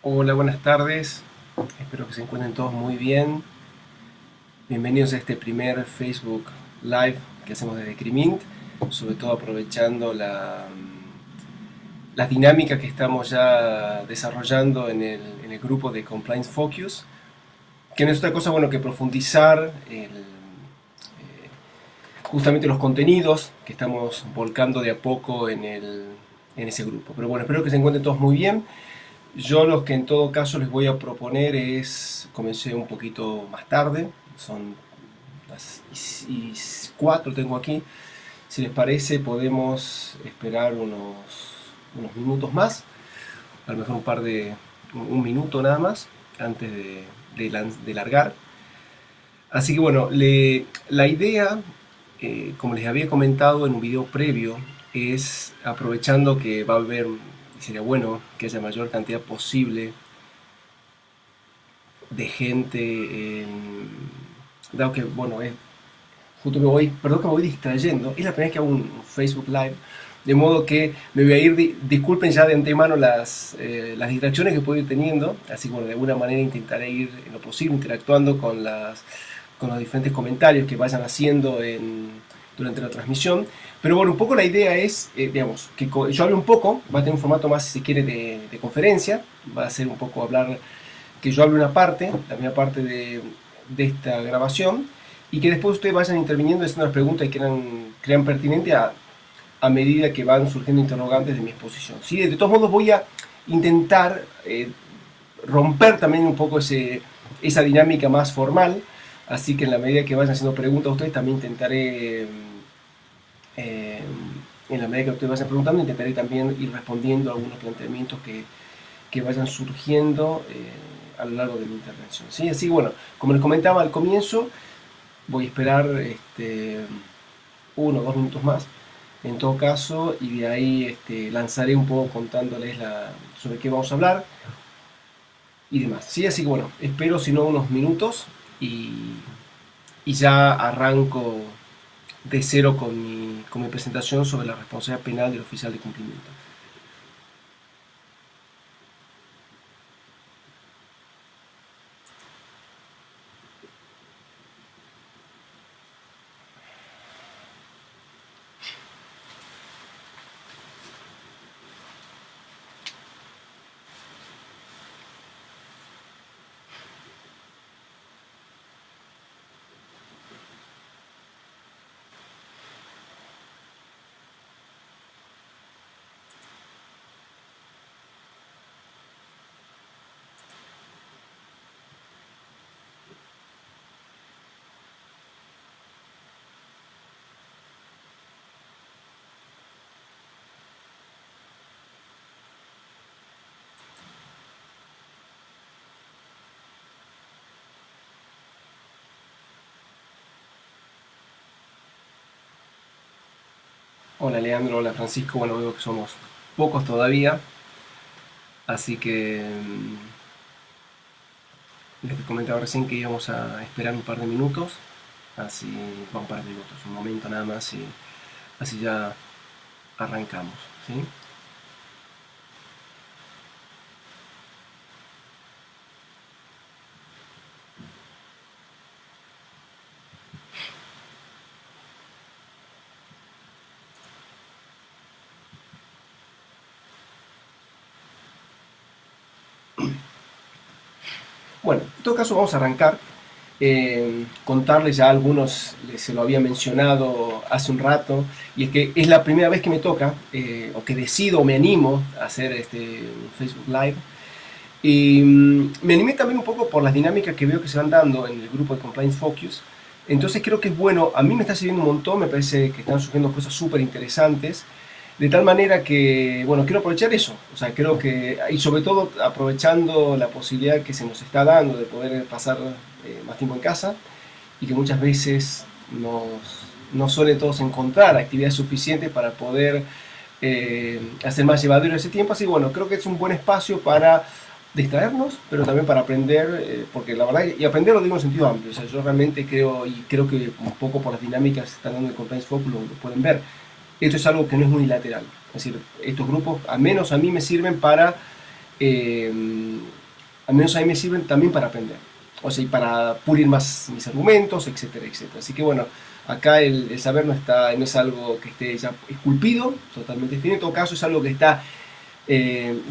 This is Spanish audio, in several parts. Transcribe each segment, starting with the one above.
Hola, buenas tardes. Espero que se encuentren todos muy bien. Bienvenidos a este primer Facebook Live que hacemos desde Crimint, sobre todo aprovechando las dinámicas que estamos ya desarrollando en el grupo de Compliance Focus, que no es otra cosa bueno que profundizar justamente los contenidos que estamos volcando de a poco en ese grupo. Pero bueno, espero que se encuentren todos muy bien. Yo lo que en todo caso les voy a proponer es, comencé un poquito más tarde, son las 4 tengo aquí, si les parece podemos esperar unos minutos más, a lo mejor un minuto nada más, antes de largar. Así que bueno, la idea, como les había comentado en un video previo, es aprovechando que va a haber, sería bueno que haya mayor cantidad posible de gente, dado que, bueno, justo perdón que me voy distrayendo, es la primera vez que hago un Facebook Live, de modo que me voy a ir, disculpen ya de antemano las distracciones que puedo ir teniendo, así que bueno, de alguna manera intentaré ir en lo posible interactuando con los diferentes comentarios que vayan haciendo durante la transmisión. Pero bueno, un poco la idea es, digamos, que yo hable un poco, va a tener un formato más, si se quiere, de conferencia, va a ser un poco hablar, que yo hable una parte, la primera parte de esta grabación, y que después ustedes vayan interviniendo, haciendo las preguntas que crean pertinente a medida que van surgiendo interrogantes de mi exposición. ¿Sí? De todos modos voy a intentar romper también un poco esa dinámica más formal, así que en la medida que vayan haciendo preguntas a ustedes también intentaré, en la medida que ustedes vayan preguntando, intentaré también ir respondiendo a algunos planteamientos que vayan surgiendo a lo largo de mi intervención. ¿Sí? Así que bueno, como les comentaba al comienzo, voy a esperar 1 o 2 minutos más en todo caso, y de ahí lanzaré un poco contándoles sobre qué vamos a hablar y demás. ¿Sí? Así que bueno, espero si no unos minutos y, y ya arranco de cero con mi presentación sobre la responsabilidad penal del oficial de cumplimiento. Hola Leandro, hola Francisco, bueno, veo que somos pocos todavía, así que les comentaba recién que íbamos a esperar un par de minutos, así, un par de minutos, un momento nada más, y así ya arrancamos. ¿Sí? Bueno, en todo caso vamos a arrancar. Contarles ya algunos, se lo había mencionado hace un rato, y es que es la primera vez que me toca, o que decido, me animo a hacer un Facebook Live. Y me animé también un poco por las dinámicas que veo que se van dando en el grupo de Compliance Focus. Entonces creo que es bueno, a mí me está sirviendo un montón, me parece que están surgiendo cosas súper interesantes. De tal manera que, bueno, quiero aprovechar eso. O sea, creo que, y sobre todo aprovechando la posibilidad que se nos está dando de poder pasar más tiempo en casa, y que muchas veces no suelen todos encontrar actividad suficiente para poder hacer más llevadero ese tiempo. Así que bueno, creo que es un buen espacio para distraernos, pero también para aprender, porque la verdad, y aprender lo digo en sentido amplio. O sea, yo realmente creo, y creo que un poco por las dinámicas que se están dando en Compliance Focus lo pueden ver, esto es algo que no es unilateral. Es decir, estos grupos, al menos a mí, me sirven para eh, al menos a mí me sirven también para aprender, o sea, y para pulir más mis argumentos, etcétera, etcétera. Así que bueno, acá el saber no es algo que esté ya esculpido, totalmente definido, en todo caso es algo que está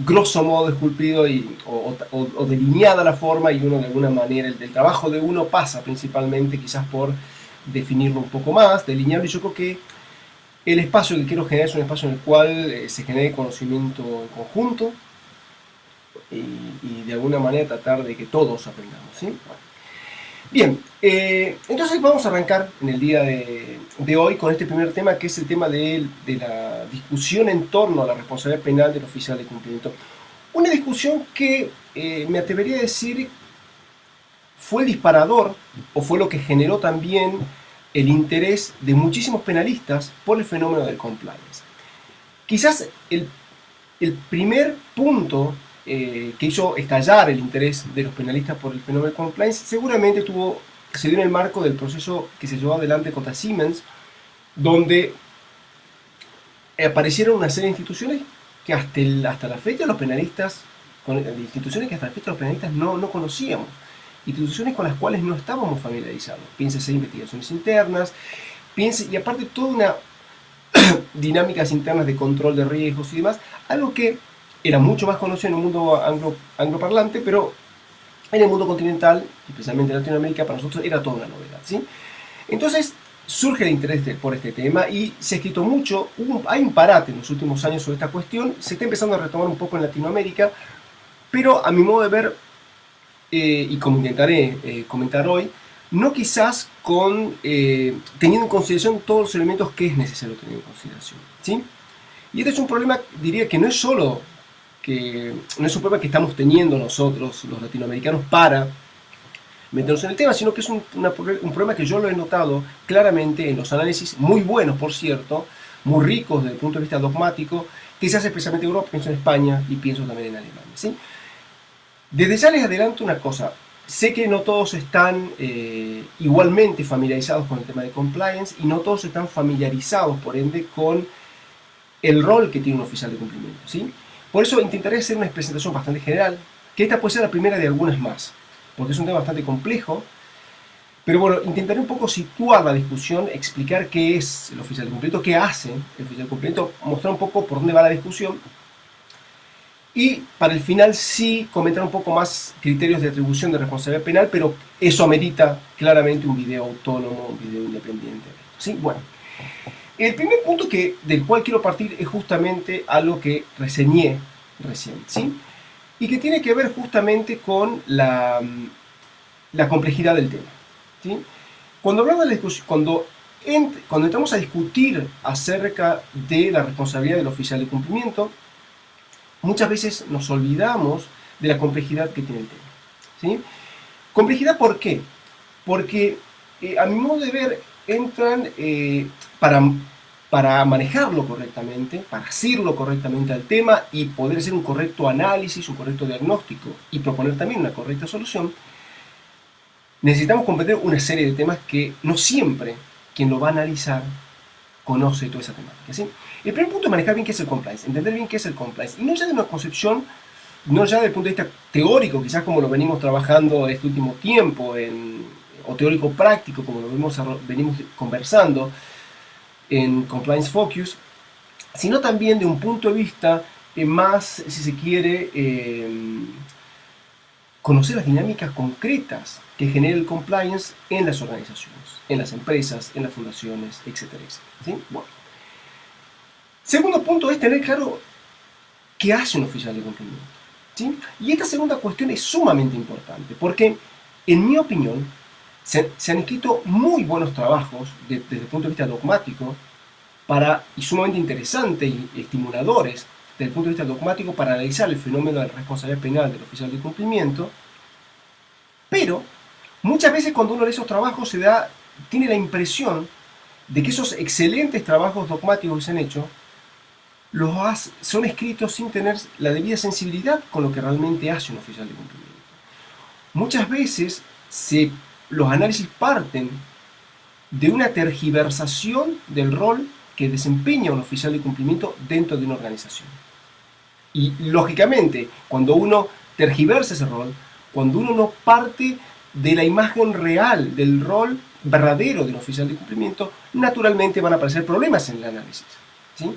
grosso modo esculpido o delineada la forma, y uno de alguna manera, el trabajo de uno pasa principalmente quizás por definirlo un poco más, delinearlo, y yo creo que el espacio que quiero generar es un espacio en el cual se genere conocimiento en conjunto, y de alguna manera tratar de que todos aprendamos, ¿sí? Bueno. Bien, entonces vamos a arrancar en el día de hoy con este primer tema, que es el tema de la discusión en torno a la responsabilidad penal del oficial de cumplimiento. Una discusión que me atrevería a decir fue el disparador, o fue lo que generó también el interés de muchísimos penalistas por el fenómeno del compliance. Quizás el primer punto que hizo estallar el interés de los penalistas por el fenómeno del compliance seguramente se dio en el marco del proceso que se llevó adelante contra Siemens, donde aparecieron una serie de instituciones que hasta la fecha los penalistas, no conocíamos, instituciones con las cuales no estábamos familiarizados. Piénsese investigaciones internas, y aparte toda una dinámicas internas de control de riesgos y demás, algo que era mucho más conocido en el mundo angloparlante, pero en el mundo continental, especialmente en Latinoamérica, para nosotros era toda una novedad, ¿sí? Entonces surge el interés por este tema y se ha escrito mucho. Hay un parate en los últimos años sobre esta cuestión, se está empezando a retomar un poco en Latinoamérica, pero a mi modo de ver, y como intentaré comentar hoy, no quizás teniendo en consideración todos los elementos que es necesario tener en consideración, ¿sí? Y este es un problema, diría, que no es un problema que estamos teniendo nosotros, los latinoamericanos, para meternos en el tema, sino que es un problema que yo lo he notado claramente en los análisis, muy buenos, por cierto, muy ricos desde el punto de vista dogmático, que se hace especialmente en Europa, pienso en España y pienso también en Alemania, ¿sí? Desde ya les adelanto una cosa. Sé que no todos están igualmente familiarizados con el tema de compliance, y no todos están familiarizados, por ende, con el rol que tiene un oficial de cumplimiento, ¿sí? Por eso intentaré hacer una presentación bastante general, que esta puede ser la primera de algunas más, porque es un tema bastante complejo, pero bueno, intentaré un poco situar la discusión, explicar qué es el oficial de cumplimiento, qué hace el oficial de cumplimiento, mostrar un poco por dónde va la discusión, y para el final sí comentar un poco más criterios de atribución de responsabilidad penal, pero eso amerita claramente un video autónomo, un video independiente, ¿sí? Bueno, el primer punto del cual quiero partir es justamente algo que reseñé recién, ¿sí? Y que tiene que ver justamente con la complejidad del tema, ¿sí? Cuando hablamos de la discusión, cuando entramos a discutir acerca de la responsabilidad del oficial de cumplimiento, muchas veces nos olvidamos de la complejidad que tiene el tema, ¿sí? ¿Complejidad por qué? Porque a mi modo de ver entran para manejarlo correctamente, para asirlo correctamente al tema y poder hacer un correcto análisis, un correcto diagnóstico y proponer también una correcta solución, necesitamos comprender una serie de temas que no siempre quien lo va a analizar conoce toda esa temática, ¿sí? El primer punto es manejar bien qué es el compliance, entender bien qué es el compliance, y no ya de una concepción, no ya desde el punto de vista teórico, quizás como lo venimos trabajando este último tiempo, o teórico práctico, como lo venimos conversando en Compliance Focus, sino también de un punto de vista más, si se quiere, conocer las dinámicas concretas que genera el compliance en las organizaciones, en las empresas, en las fundaciones, etcétera, etcétera, ¿sí? Bueno. Segundo punto es tener claro qué hace un oficial de cumplimiento, ¿sí? Y esta segunda cuestión es sumamente importante, porque, en mi opinión, se han escrito muy buenos trabajos desde el punto de vista dogmático y sumamente interesantes y estimuladores desde el punto de vista dogmático para analizar el fenómeno de la responsabilidad penal del oficial de cumplimiento, pero muchas veces cuando uno lee esos trabajos tiene la impresión de que esos excelentes trabajos dogmáticos que se han hecho son escritos sin tener la debida sensibilidad con lo que realmente hace un oficial de cumplimiento. Muchas veces los análisis parten de una tergiversación del rol que desempeña un oficial de cumplimiento dentro de una organización. Y lógicamente, cuando uno tergiversa ese rol, cuando uno no parte de la imagen real del rol verdadero del oficial de cumplimiento, naturalmente van a aparecer problemas en el análisis, ¿sí?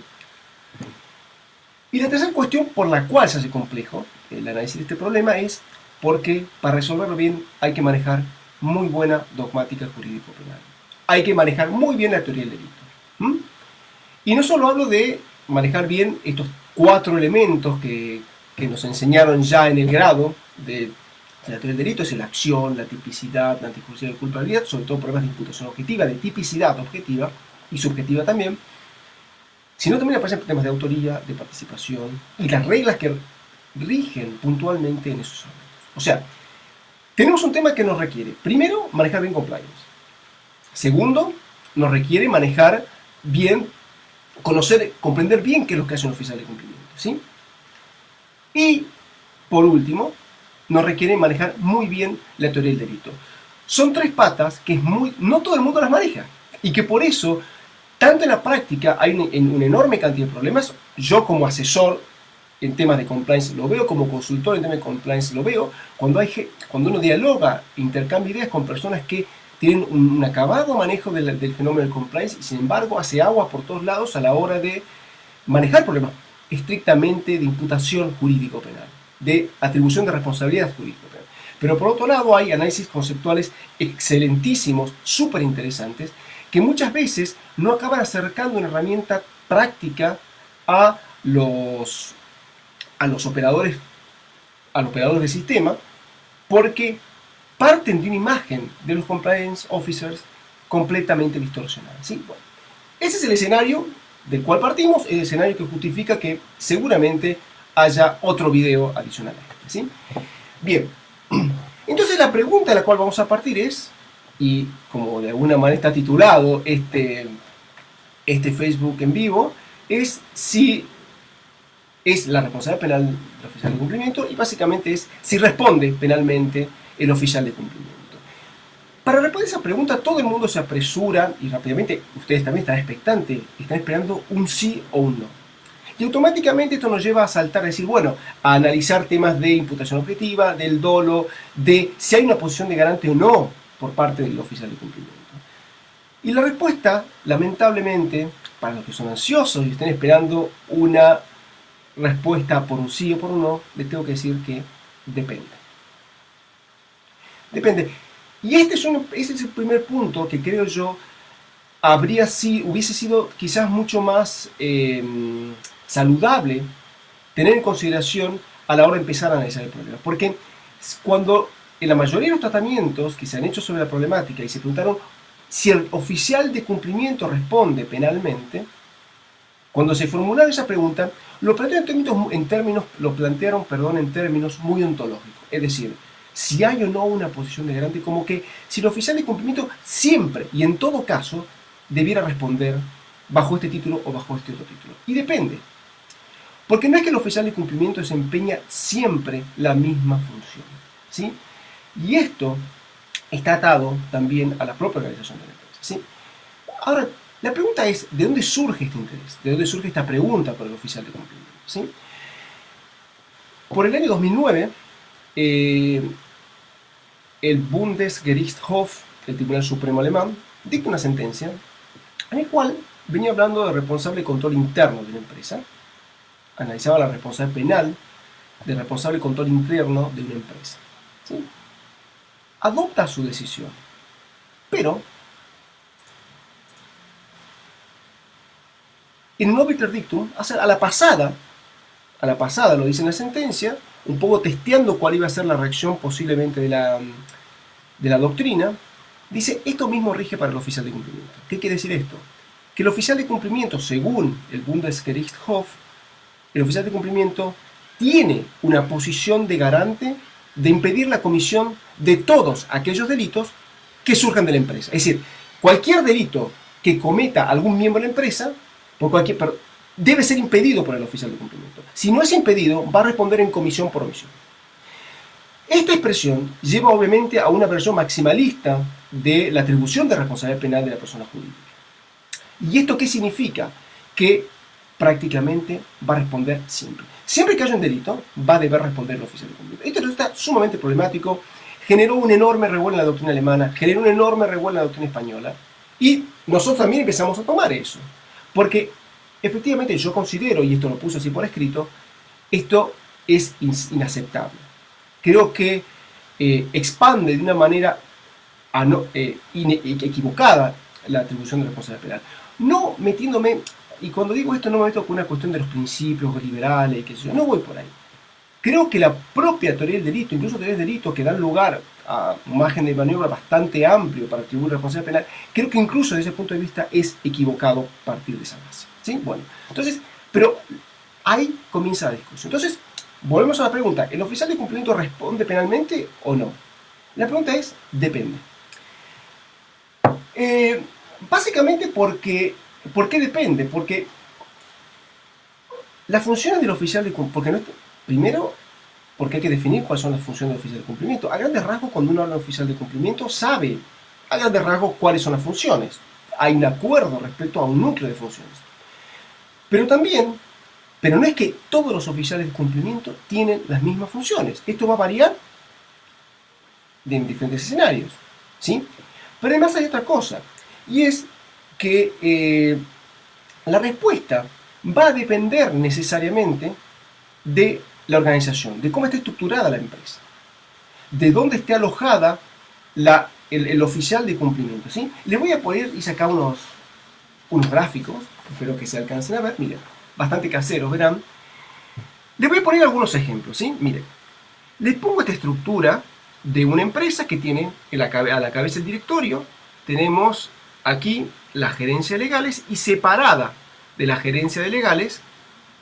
Y la tercera cuestión por la cual se hace complejo el análisis de este problema es porque para resolverlo bien hay que manejar muy buena dogmática jurídico-penal. Hay que manejar muy bien la teoría del delito. ¿Mm? Y no solo hablo de manejar bien estos 4 elementos que nos enseñaron ya en el grado de la teoría del delito, es la acción, la tipicidad, la anticursión de culpabilidad, sobre todo problemas de imputación objetiva, de tipicidad objetiva y subjetiva también, sino también aparecen temas de autoría, de participación y las reglas que rigen puntualmente en esos ámbitos. O sea, tenemos un tema que nos requiere, primero, manejar bien compliance. Segundo, nos requiere manejar bien, conocer, comprender bien qué es lo que hace un oficial de cumplimiento, ¿sí? Y, por último, nos requiere manejar muy bien la teoría del delito. Son 3 patas que no todo el mundo las maneja y que por eso, tanto en la práctica hay una enorme cantidad de problemas. Yo como asesor en temas de compliance lo veo, como consultor en temas de compliance lo veo, cuando uno dialoga, intercambia ideas con personas que tienen un acabado manejo del fenómeno del compliance y sin embargo hace agua por todos lados a la hora de manejar problemas estrictamente de imputación jurídico-penal, de atribución de responsabilidad jurídico-penal. Pero por otro lado hay análisis conceptuales excelentísimos, súper interesantes, que muchas veces no acaban acercando una herramienta práctica a los operadores, del sistema, porque parten de una imagen de los compliance officers completamente distorsionada, ¿sí? Bueno, ese es el escenario del cual partimos, el escenario que justifica que seguramente haya otro video adicional a este, ¿sí? Bien, entonces la pregunta de la cual vamos a partir es, y como de alguna manera está titulado este Facebook en vivo, es si es la responsabilidad penal del oficial de cumplimiento y básicamente es si responde penalmente el oficial de cumplimiento. Para responder esa pregunta todo el mundo se apresura y rápidamente, ustedes también están expectantes, están esperando un sí o un no. Y automáticamente esto nos lleva a saltar, a decir, bueno, a analizar temas de imputación objetiva, del dolo, de si hay una posición de garante o no por parte del oficial de cumplimiento. Y la respuesta, lamentablemente, para los que son ansiosos y estén esperando una respuesta por un sí o por un no, les tengo que decir que depende. Depende. Y ese es el primer punto que creo yo hubiese sido quizás mucho más saludable tener en consideración a la hora de empezar a analizar el problema. Porque cuando en la mayoría de los tratamientos que se han hecho sobre la problemática y se preguntaron si el oficial de cumplimiento responde penalmente, cuando se formularon esa pregunta, lo plantearon en términos muy ontológicos. Es decir, si hay o no una posición de garante, como que si el oficial de cumplimiento siempre y en todo caso debiera responder bajo este título o bajo este otro título. Y depende. Porque no es que el oficial de cumplimiento desempeña siempre la misma función, ¿sí? Y esto está atado también a la propia organización de la empresa, ¿sí? Ahora, la pregunta es, ¿de dónde surge este interés? ¿De dónde surge esta pregunta por el oficial de cumplimiento? ¿Sí? Por el año 2009, el Bundesgerichtshof, el Tribunal Supremo Alemán, dicta una sentencia en la cual venía hablando de responsable control interno de una empresa, analizaba la responsabilidad penal del responsable control interno de una empresa, ¿sí? Adopta su decisión, pero en un obiter dictum, a la pasada lo dice en la sentencia, un poco testeando cuál iba a ser la reacción posiblemente de la doctrina, dice, esto mismo rige para el oficial de cumplimiento. ¿Qué quiere decir esto? Que el oficial de cumplimiento, según el Bundesgerichtshof, el oficial de cumplimiento tiene una posición de garante de impedir la comisión de todos aquellos delitos que surjan de la empresa. Es decir, cualquier delito que cometa algún miembro de la empresa, debe ser impedido por el oficial de cumplimiento. Si no es impedido, va a responder en comisión por omisión. Esta expresión lleva obviamente a una versión maximalista de la atribución de responsabilidad penal de la persona jurídica. ¿Y esto qué significa? Que prácticamente va a responder siempre. Siempre que haya un delito, va a deber responder el oficial de cumplimiento. Esto resulta sumamente problemático, generó un enorme revuelo en la doctrina alemana, generó un enorme revuelo en la doctrina española, y nosotros también empezamos a tomar eso. Porque efectivamente yo considero, y esto lo puse así por escrito, esto es inaceptable. Creo que expande de una manera equivocada la atribución de responsabilidad penal. No metiéndome, y cuando digo esto no me meto con una cuestión de los principios liberales, que yo no voy por ahí. Creo que la propia teoría del delito, incluso teorías del delito que dan lugar a un margen de maniobra bastante amplio para atribuir responsabilidad penal, creo que incluso desde ese punto de vista es equivocado partir de esa base. ¿Sí? Bueno, entonces, pero ahí comienza la discusión. Entonces, volvemos a la pregunta, ¿el oficial de cumplimiento responde penalmente o no? La pregunta es, depende. Básicamente ¿por qué depende? Porque las funciones del oficial de cumplimiento, primero, porque hay que definir cuáles son las funciones del oficial de cumplimiento. A grandes rasgos, cuando uno habla de oficial de cumplimiento, sabe a grandes rasgos cuáles son las funciones. Hay un acuerdo respecto a un núcleo de funciones. Pero no es que todos los oficiales de cumplimiento tienen las mismas funciones. Esto va a variar en diferentes escenarios, ¿sí? Pero además hay otra cosa, y es que la respuesta va a depender necesariamente de la organización, de cómo esté estructurada la empresa, de dónde esté alojada el oficial de cumplimiento, ¿sí? Les voy a poner, hice acá unos gráficos, espero que se alcancen a ver, miren, bastante caseros, verán. Les voy a poner algunos ejemplos, ¿sí? Miren, les pongo esta estructura de una empresa que tiene a la cabeza el directorio. Tenemos aquí la gerencia de legales y separada de la gerencia de legales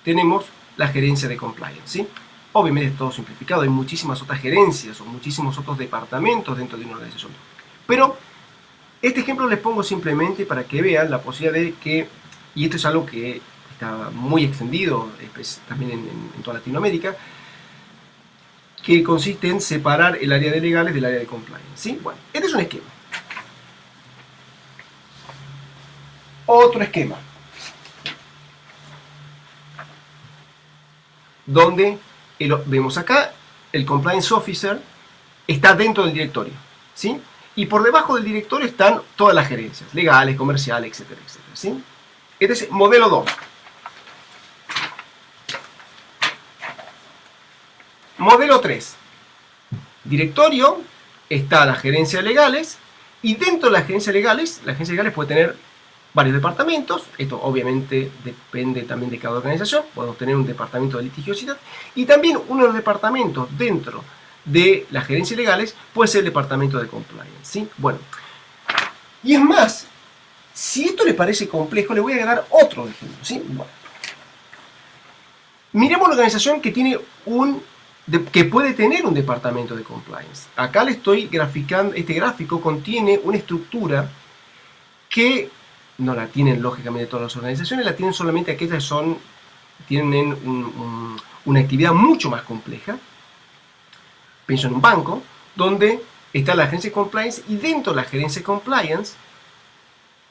tenemos la gerencia de compliance, ¿sí? Obviamente es todo simplificado, hay muchísimas otras gerencias o muchísimos otros departamentos dentro de una organización. Pero este ejemplo les pongo simplemente para que vean la posibilidad de que, y esto es algo que está muy extendido pues, también en toda Latinoamérica, que consiste en separar el área de legales del área de compliance, ¿sí? Bueno, este es un esquema. Otro esquema, donde vemos acá, el compliance officer está dentro del directorio, ¿sí? Y por debajo del directorio están todas las gerencias, legales, comerciales, etcétera, etcétera, ¿sí? Este es modelo 2. Modelo 3. Directorio, está la gerencia de legales, y dentro de la gerencia de legales puede tener varios departamentos. Esto obviamente depende también de cada organización. Podemos tener un departamento de litigiosidad, y también uno de los departamentos dentro de la gerencia de legales puede ser el departamento de compliance, ¿sí? Bueno, y es más, si esto le parece complejo, le voy a dar otro ejemplo, ¿sí? Bueno, miremos la organización que tiene que puede tener un departamento de compliance. Acá le estoy graficando, este gráfico contiene una estructura que no la tienen lógicamente todas las organizaciones, la tienen solamente aquellas que tienen una actividad mucho más compleja. Pienso en un banco, donde está la gerencia de compliance, y dentro de la gerencia de compliance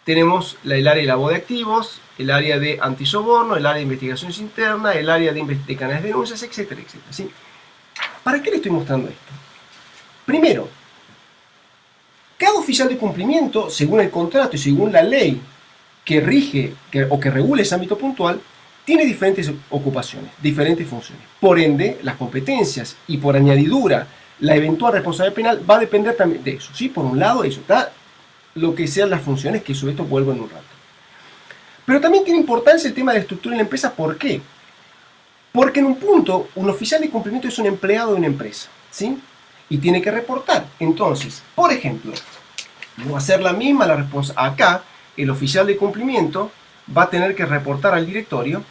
tenemos el área de lavado de activos, el área de antisoborno, el área de investigaciones internas, el área de canales de denuncias, etcétera, etcétera, ¿sí? ¿Para qué le estoy mostrando esto? Primero, cada oficial de cumplimiento, según el contrato y según la ley que rige o que regula ese ámbito puntual, tiene diferentes ocupaciones, diferentes funciones. Por ende, las competencias y por añadidura, la eventual responsabilidad penal va a depender también de eso, ¿sí? Por un lado, eso está lo que sean las funciones, que sobre esto vuelvo en un rato. Pero también tiene importancia el tema de la estructura de la empresa. ¿Por qué? Porque en un punto, un oficial de cumplimiento es un empleado de una empresa, ¿sí? Y tiene que reportar. Entonces, por ejemplo, va a ser la misma la responsabilidad. Acá, el oficial de cumplimiento va a tener que reportar al directorio,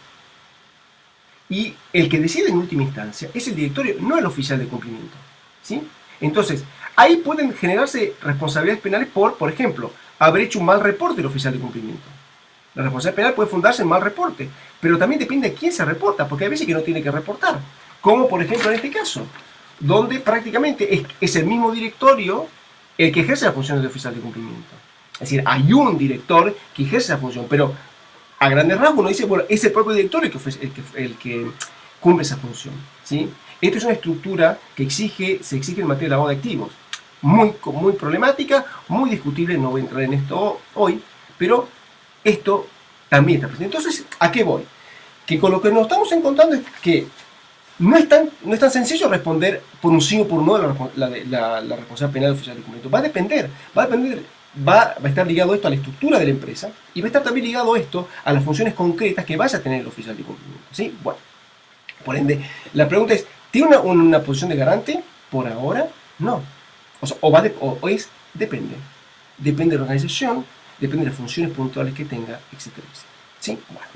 y el que decide en última instancia es el directorio, no el oficial de cumplimiento, ¿sí? Entonces, ahí pueden generarse responsabilidades penales por ejemplo, haber hecho un mal reporte del oficial de cumplimiento. La responsabilidad penal puede fundarse en mal reporte, pero también depende de quién se reporta, porque hay veces que no tiene que reportar, como por ejemplo en este caso, donde prácticamente es el mismo directorio el que ejerce la función de oficial de cumplimiento. Es decir, hay un director que ejerce esa función, pero a grandes rasgos uno dice, bueno, es el propio director el que cumple esa función, ¿sí? Esto es una estructura que se exige en materia de lavado de activos, muy problemática, muy discutible, no voy a entrar en esto hoy, pero esto también está presente. Entonces, ¿a qué voy? Que con lo que nos estamos encontrando es que no es tan sencillo responder por un sí o por un no la responsabilidad penal del oficial de cumplimiento. Va a estar ligado esto a la estructura de la empresa y va a estar también ligado esto a las funciones concretas que vaya a tener el oficial de cumplimiento, ¿sí? Bueno, por ende, la pregunta es, ¿tiene una posición de garante? Por ahora, no. O sea, depende. Depende de la organización, depende de las funciones puntuales que tenga, etcétera, etcétera. ¿Sí? Bueno.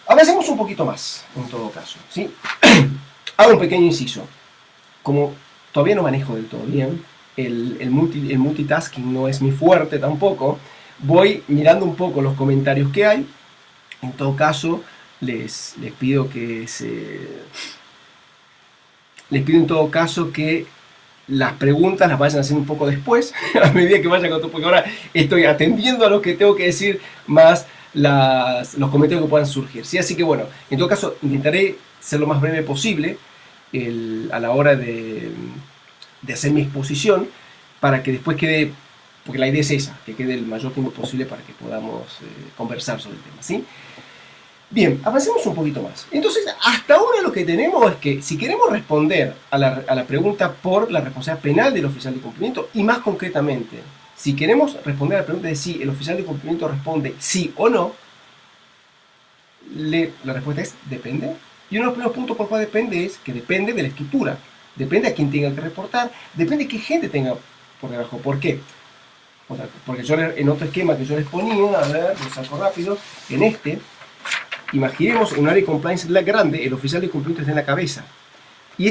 Avancemos un poquito más, en todo caso, ¿sí? Hago un pequeño inciso. Como todavía no manejo del todo bien, el multitasking no es mi fuerte tampoco, voy mirando un poco los comentarios que hay. En todo caso, les pido en todo caso que las preguntas las vayan haciendo un poco después, a medida que vaya contando, porque ahora estoy atendiendo a lo que tengo que decir, más los comentarios que puedan surgir, ¿sí? Así que bueno, en todo caso intentaré ser lo más breve posible a la hora de hacer mi exposición, para que después quede, porque la idea es esa, que quede el mayor tiempo posible para que podamos conversar sobre el tema, ¿sí? Bien, avancemos un poquito más. Entonces, hasta ahora lo que tenemos es que si queremos responder a la pregunta por la responsabilidad penal del oficial de cumplimiento, y más concretamente, si queremos responder a la pregunta de si el oficial de cumplimiento responde sí o no, la respuesta es depende. Y uno de los primeros puntos por cual depende es que depende de la estructura, depende a quién tenga que reportar, depende de qué gente tenga por debajo. ¿Por qué? Porque yo en otro esquema que yo les ponía, a ver, lo saco rápido, en este, imaginemos un área de compliance grande, el oficial de cumplimiento está en la cabeza. Y a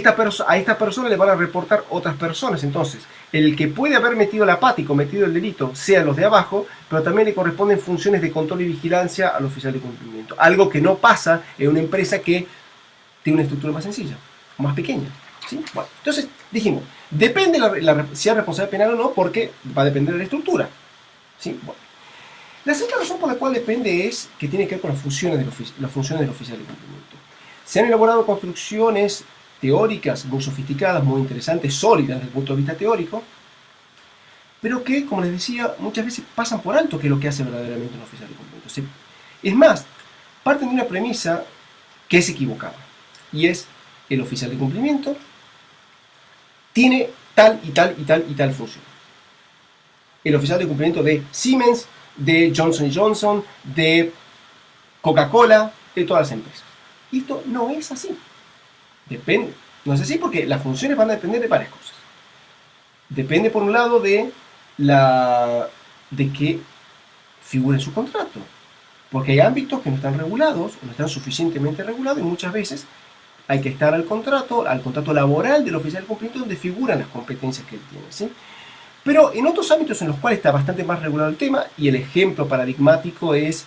esta persona le van a reportar otras personas. Entonces, el que puede haber metido la pata y cometido el delito, sean los de abajo, pero también le corresponden funciones de control y vigilancia al oficial de cumplimiento. Algo que no pasa en una empresa que tiene una estructura más sencilla, más pequeña, ¿sí? Bueno, entonces dijimos, depende si hay responsabilidad penal o no, porque va a depender de la estructura, ¿sí? Bueno. La segunda razón por la cual depende es que tiene que ver con las funciones del oficial de cumplimiento. Se han elaborado construcciones teóricas muy sofisticadas, muy interesantes, sólidas desde el punto de vista teórico, pero que, como les decía, muchas veces pasan por alto que es lo que hace verdaderamente un oficial de cumplimiento. Es más, parten de una premisa que es equivocada, y es el oficial de cumplimiento tiene tal y tal y tal y tal función. El oficial de cumplimiento de Siemens, de Johnson Johnson, de Coca-Cola, de todas las empresas. Esto no es así. No es así porque las funciones van a depender de varias cosas. Depende, por un lado, de que figure en su contrato. Porque hay ámbitos que no están regulados, o no están suficientemente regulados, y muchas veces hay que estar al contrato laboral del oficial de cumplimiento, donde figuran las competencias que él tiene, ¿sí? Pero en otros ámbitos en los cuales está bastante más regulado el tema, y el ejemplo paradigmático es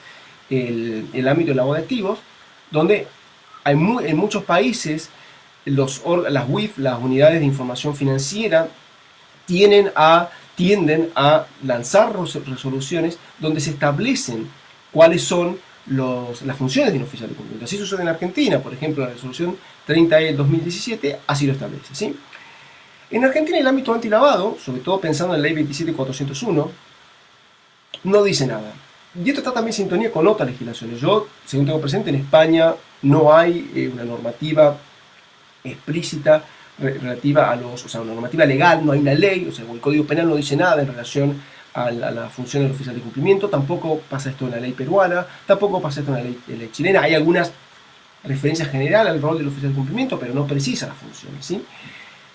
el ámbito del lavado de activos, donde en muchos países las UIF, las unidades de información financiera, tienden a lanzar resoluciones donde se establecen cuáles son las funciones de un oficial de cumplimiento. Así sucede en Argentina, por ejemplo, la resolución 30E del 2017 así lo establece, ¿sí? En Argentina el ámbito antilavado, sobre todo pensando en la ley 27401, no dice nada. Y esto está también en sintonía con otras legislaciones. Yo, según tengo presente, en España no hay una normativa explícita relativa una normativa legal, no hay una ley, o sea, el Código Penal no dice nada en relación a la función del oficial de cumplimiento, tampoco pasa esto en la ley peruana, tampoco pasa esto en la ley chilena. Hay algunas referencias generales al rol del oficial de cumplimiento, pero no precisa las funciones, ¿sí?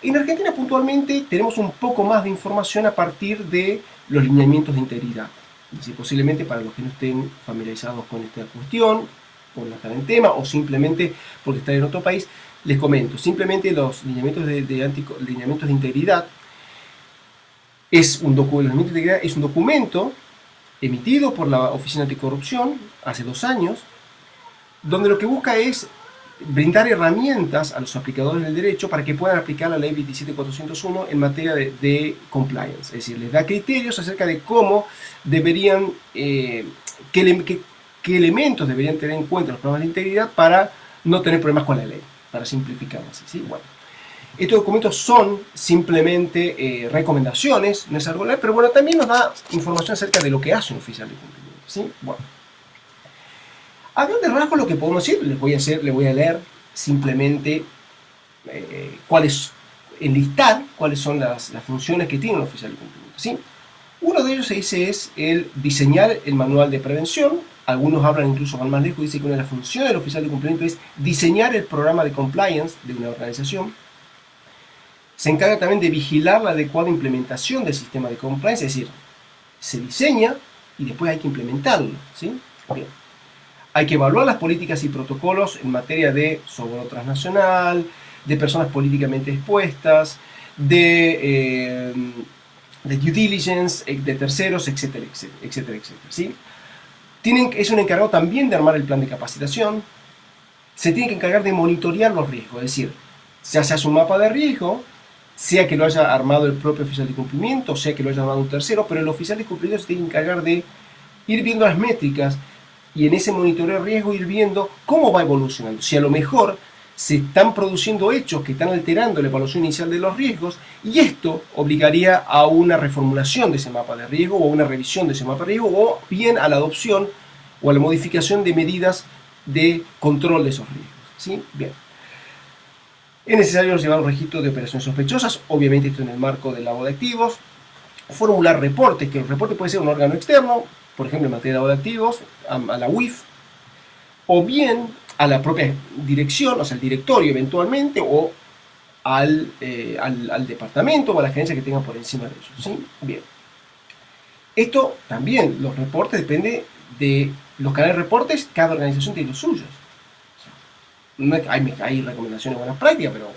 En Argentina puntualmente tenemos un poco más de información a partir de los lineamientos de integridad. Es decir, posiblemente para los que no estén familiarizados con esta cuestión, por no estar en tema, o simplemente porque están en otro país, les comento. Simplemente los lineamientos lineamientos de integridad es un documento emitido por la Oficina Anticorrupción hace 2 años, donde lo que busca es brindar herramientas a los aplicadores del derecho para que puedan aplicar la ley 27401 en materia de compliance. Es decir, les da criterios acerca de cómo deberían, qué elementos deberían tener en cuenta los programas de integridad para no tener problemas con la ley, para simplificarlo así, ¿sí? Bueno, estos documentos son simplemente recomendaciones, no es algo legal, pero bueno, también nos da información acerca de lo que hace un oficial de cumplimiento, ¿sí? Bueno, a grandes rasgos lo que podemos decir, les voy a leer simplemente enlistar cuáles son las funciones que tiene un oficial de cumplimiento, ¿sí? Uno de ellos se dice es el diseñar el manual de prevención. Algunos hablan incluso van más lejos y dicen que una de las funciones del oficial de cumplimiento es diseñar el programa de compliance de una organización. Se encarga también de vigilar la adecuada implementación del sistema de compliance, es decir, se diseña y después hay que implementarlo, ¿sí? Bien. Hay que evaluar las políticas y protocolos en materia de soborno transnacional, de personas políticamente expuestas, de due diligence, de terceros, etcétera, etcétera, etcétera, ¿sí? Es un encargado también de armar el plan de capacitación. Se tiene que encargar de monitorear los riesgos, es decir, ya se hace un mapa de riesgo, sea que lo haya armado el propio oficial de cumplimiento, sea que lo haya armado un tercero, pero el oficial de cumplimiento se tiene que encargar de ir viendo las métricas y en ese monitoreo de riesgo ir viendo cómo va evolucionando. Si a lo mejor se están produciendo hechos que están alterando la evaluación inicial de los riesgos, y esto obligaría a una reformulación de ese mapa de riesgo o a una revisión de ese mapa de riesgo o bien a la adopción o a la modificación de medidas de control de esos riesgos, ¿sí? Bien. Es necesario llevar un registro de operaciones sospechosas, obviamente esto en el marco del lavado de activos, formular reportes, que el reporte puede ser un órgano externo, por ejemplo en materia de lavado de activos, a la UIF, o bien a la propia dirección, o sea, al directorio eventualmente, o al departamento o a la gerencia que tengan por encima de ellos, ¿sí? Bien. Esto también, los reportes, depende de los canales de reportes, cada organización tiene los suyos. No hay recomendaciones de buenas prácticas, pero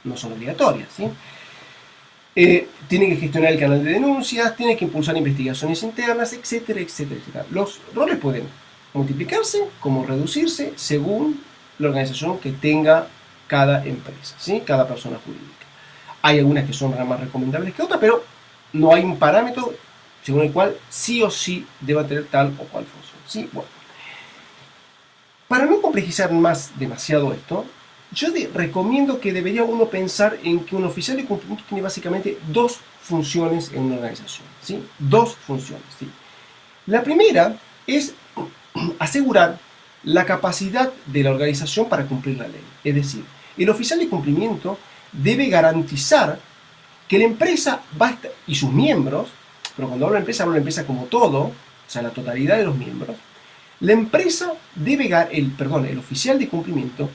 no son obligatorias, ¿sí? Tiene que gestionar el canal de denuncias, tiene que impulsar investigaciones internas, etcétera, etcétera, etcétera. Los roles pueden multiplicarse como reducirse según la organización que tenga cada empresa, ¿sí? Cada persona jurídica. Hay algunas que son más recomendables que otras, pero no hay un parámetro según el cual sí o sí deba tener tal o cual función, ¿sí? Bueno. Para no complejizar más demasiado esto, yo recomiendo que debería uno pensar en que un oficial de cumplimiento tiene básicamente dos funciones en una organización, ¿sí? Dos funciones, ¿sí? La primera es asegurar la capacidad de la organización para cumplir la ley. Es decir, el oficial de cumplimiento debe garantizar que la empresa y sus miembros, pero cuando hablo de empresa, hablo de empresa como todo, o sea, la totalidad de los miembros, la empresa el oficial de cumplimiento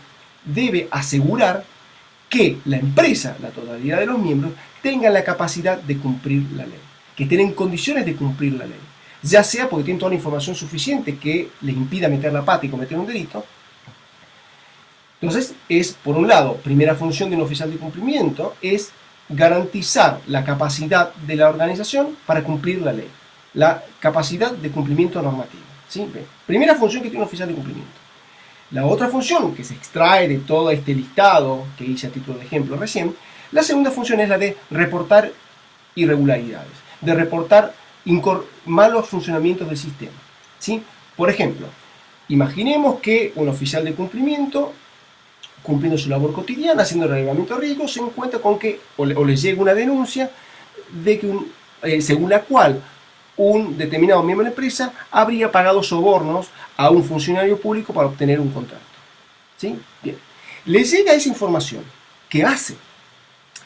debe asegurar que la empresa, la totalidad de los miembros, tengan la capacidad de cumplir la ley, que estén en condiciones de cumplir la ley, ya sea porque tienen toda la información suficiente que les impida meter la pata y cometer un delito. Entonces, por un lado, primera función de un oficial de cumplimiento es garantizar la capacidad de la organización para cumplir la ley, la capacidad de cumplimiento normativo, ¿sí? Bien. Primera función que tiene un oficial de cumplimiento. La otra función que se extrae de todo este listado que hice a título de ejemplo recién, la segunda función es la de reportar irregularidades, de reportar malos funcionamientos del sistema, ¿sí? Por ejemplo, imaginemos que un oficial de cumplimiento, cumpliendo su labor cotidiana, haciendo el relevamiento de riesgos, se encuentra con que o le llega una denuncia de que según la cual un determinado miembro de la empresa habría pagado sobornos a un funcionario público para obtener un contrato, ¿sí? Bien. Le llega esa información. ¿Qué hace?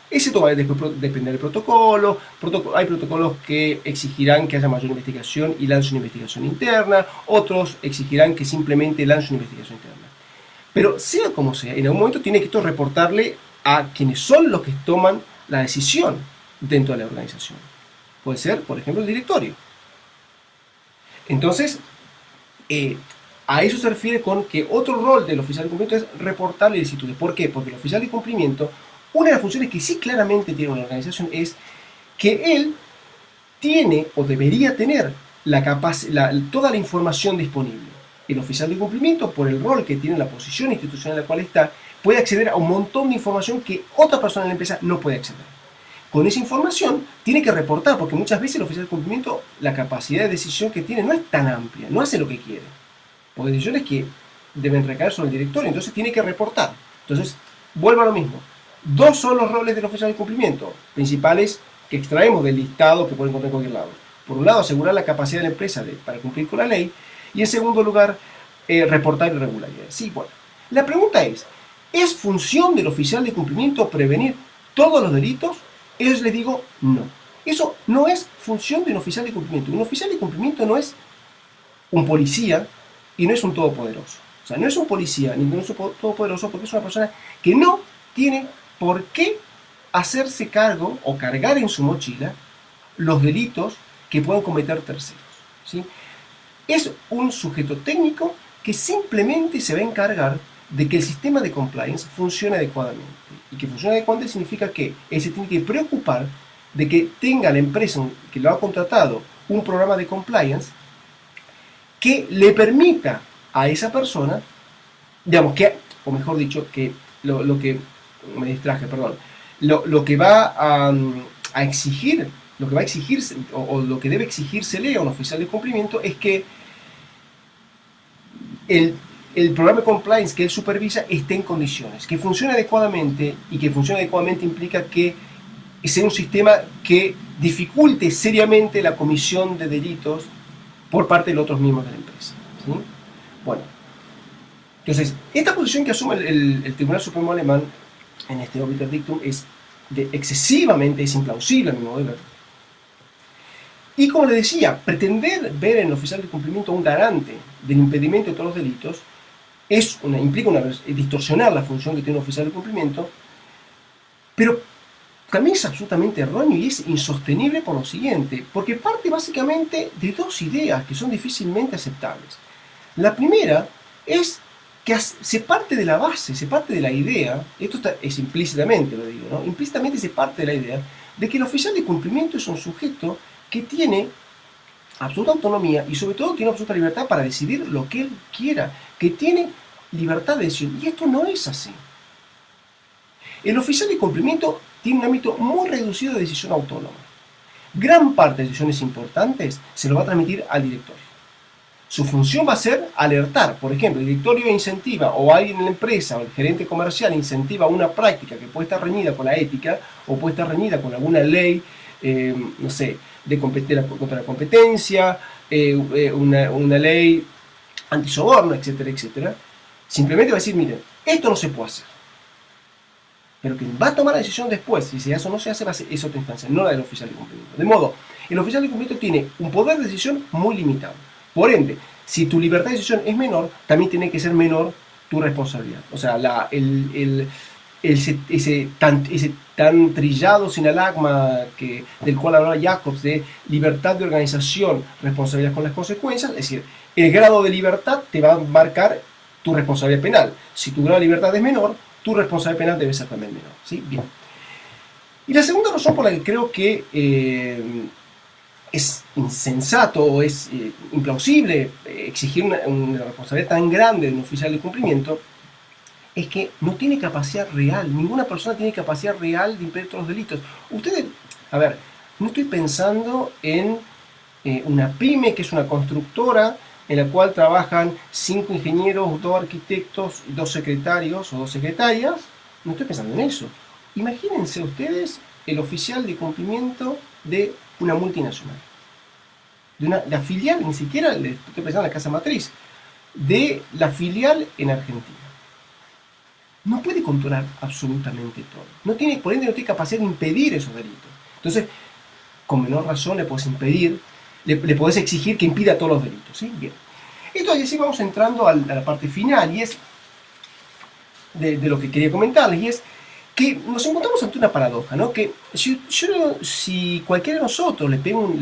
Ese va a depender del protocolo. Hay protocolos que exigirán que haya mayor investigación y lance una investigación interna. Otros exigirán que simplemente lance una investigación interna. Pero sea como sea, en algún momento tiene que esto reportarle a quienes son los que toman la decisión dentro de la organización. Puede ser, por ejemplo, el directorio. Entonces, a eso se refiere con que otro rol del oficial de cumplimiento es reportarle ilicitudes. ¿Por qué? Porque el oficial de cumplimiento, una de las funciones que sí claramente tiene una organización es que él tiene o debería tener toda la información disponible. el oficial de cumplimiento, por el rol que tiene, la posición institucional en la cual está, puede acceder a un montón de información que otra persona en la empresa no puede acceder. Con esa información tiene que reportar, porque muchas veces el oficial de cumplimiento, la capacidad de decisión que tiene no es tan amplia, no hace lo que quiere. Porque decisiones que deben recaer sobre el directorio, entonces tiene que reportar. Entonces, vuelvo a lo mismo. Dos son los roles del oficial de cumplimiento principales que extraemos del listado que pueden encontrar en cualquier lado. Por un lado, asegurar la capacidad de la empresa para cumplir con la ley, y en segundo lugar, reportar irregularidades. Sí, bueno. La pregunta ¿es función del oficial de cumplimiento prevenir todos los delitos? Yo les digo, no. Eso no es función de un oficial de cumplimiento. Un oficial de cumplimiento no es un policía y no es un todopoderoso. O sea, no es un policía ni no es un todopoderoso, porque es una persona que no tiene por qué hacerse cargo o cargar en su mochila los delitos que pueden cometer terceros, ¿sí? Es un sujeto técnico que simplemente se va a encargar de que el sistema de compliance funcione adecuadamente. Y que funcione adecuadamente significa que él se tiene que preocupar de que tenga la empresa que lo ha contratado un programa de compliance que le permita a esa persona, digamos que, o mejor dicho, que lo que me distraje, perdón, lo que va a exigir, lo que va a exigirse, o lo que debe exigírsele a un oficial de cumplimiento es que el programa de compliance que él supervisa esté en condiciones, que funcione adecuadamente, y que funcione adecuadamente implica que sea un sistema que dificulte seriamente la comisión de delitos por parte de los otros miembros de la empresa, ¿sí? Bueno, entonces, esta posición que asume el Tribunal Supremo Alemán en este obiter dictum es es implausible a mi modo de ver. Y como le decía, pretender ver en el oficial de cumplimiento un garante del impedimento de todos los delitos implica distorsionar la función que tiene un oficial de cumplimiento, pero también es absolutamente erróneo y es insostenible por lo siguiente, porque parte básicamente de dos ideas que son difícilmente aceptables. La primera es que se parte de la base, se parte de la idea, esto es implícitamente, lo digo, ¿no? Implícitamente se parte de la idea de que el oficial de cumplimiento es un sujeto que tiene absoluta autonomía y sobre todo tiene absoluta libertad para decidir lo que él quiera, que tiene libertad de decisión, y esto no es así. El oficial de cumplimiento tiene un ámbito muy reducido de decisión autónoma. Gran parte de decisiones importantes se lo va a transmitir al directorio. Su función va a ser alertar. Por ejemplo, el directorio incentiva, o alguien en la empresa, o el gerente comercial incentiva una práctica que puede estar reñida con la ética, o puede estar reñida con alguna ley, no sé, contra la competencia, una ley antisoborno, etcétera, etcétera. Simplemente va a decir, miren, esto no se puede hacer. Pero quien va a tomar la decisión después, si se hace o no se hace, es otra instancia, no la del oficial de cumplimiento. De modo, el oficial de cumplimiento tiene un poder de decisión muy limitado. Por ende, si tu libertad de decisión es menor, también tiene que ser menor tu responsabilidad. O sea, ese tan trillado sinalagma del cual hablaba Jacobs, de libertad de organización, responsabilidad con las consecuencias, es decir, el grado de libertad te va a marcar tu responsabilidad penal. Si tu grado de libertad es menor, tu responsabilidad penal debe ser también menor, ¿sí? Bien. Y la segunda razón por la que creo que es insensato o es implausible exigir una responsabilidad tan grande de un oficial de cumplimiento es que no tiene capacidad real. Ninguna persona tiene capacidad real de impedir todos los delitos. Ustedes, a ver, no estoy pensando en una pyme que es una constructora en la cual trabajan 5 ingenieros, 2 arquitectos, 2 secretarios o 2 secretarias. No estoy pensando en eso. Imagínense ustedes el oficial de cumplimiento de una multinacional. De la filial, ni siquiera estoy pensando en la casa matriz, de la filial en Argentina. No puede controlar absolutamente todo. Por ende, no tiene capacidad de impedir esos delitos. Entonces, con menor razón le podés impedir, le podés exigir que impida todos los delitos, ¿sí? Bien. Entonces, así vamos entrando a la parte final, y es de lo que quería comentarles, y es que nos encontramos ante una paradoja, ¿no? Que si cualquiera de nosotros le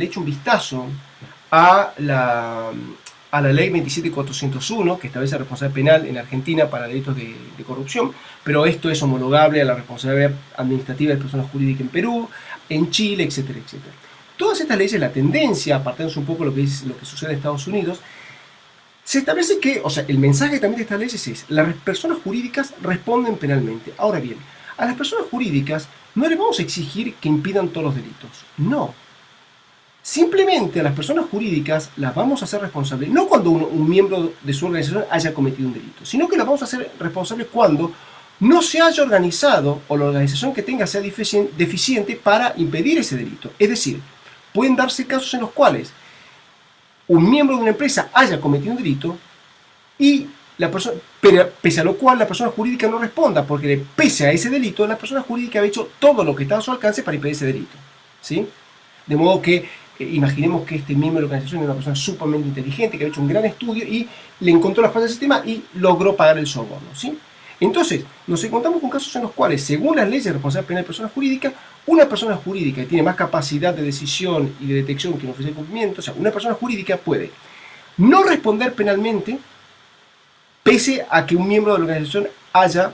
echa un vistazo a la ley 27401, que establece la responsabilidad penal en Argentina para delitos de corrupción, pero esto es homologable a la responsabilidad administrativa de personas jurídicas en Perú, en Chile, etcétera, etcétera. Todas estas leyes, la tendencia, apartándose un poco de lo que sucede en Estados Unidos, Se establece que, o sea, el mensaje que también te establece es, las personas jurídicas responden penalmente. Ahora bien, a las personas jurídicas no les vamos a exigir que impidan todos los delitos. No. Simplemente a las personas jurídicas las vamos a hacer responsables, no cuando un miembro de su organización haya cometido un delito, sino que las vamos a hacer responsables cuando no se haya organizado o la organización que tenga sea deficiente para impedir ese delito. Es decir, pueden darse casos en los cuales un miembro de una empresa haya cometido un delito y la persona, pero pese a lo cual la persona jurídica no responda, porque pese a ese delito, la persona jurídica ha hecho todo lo que está a su alcance para impedir ese delito. ¿Sí? De modo que imaginemos que este miembro de la organización es una persona sumamente inteligente, que ha hecho un gran estudio y le encontró las fallas del sistema y logró pagar el soborno. ¿Sí? Entonces, nos encontramos con casos en los cuales, según las leyes de responsabilidad penal de personas jurídicas, una persona jurídica que tiene más capacidad de decisión y de detección que un oficial de cumplimiento, o sea, una persona jurídica puede no responder penalmente pese a que un miembro de la organización haya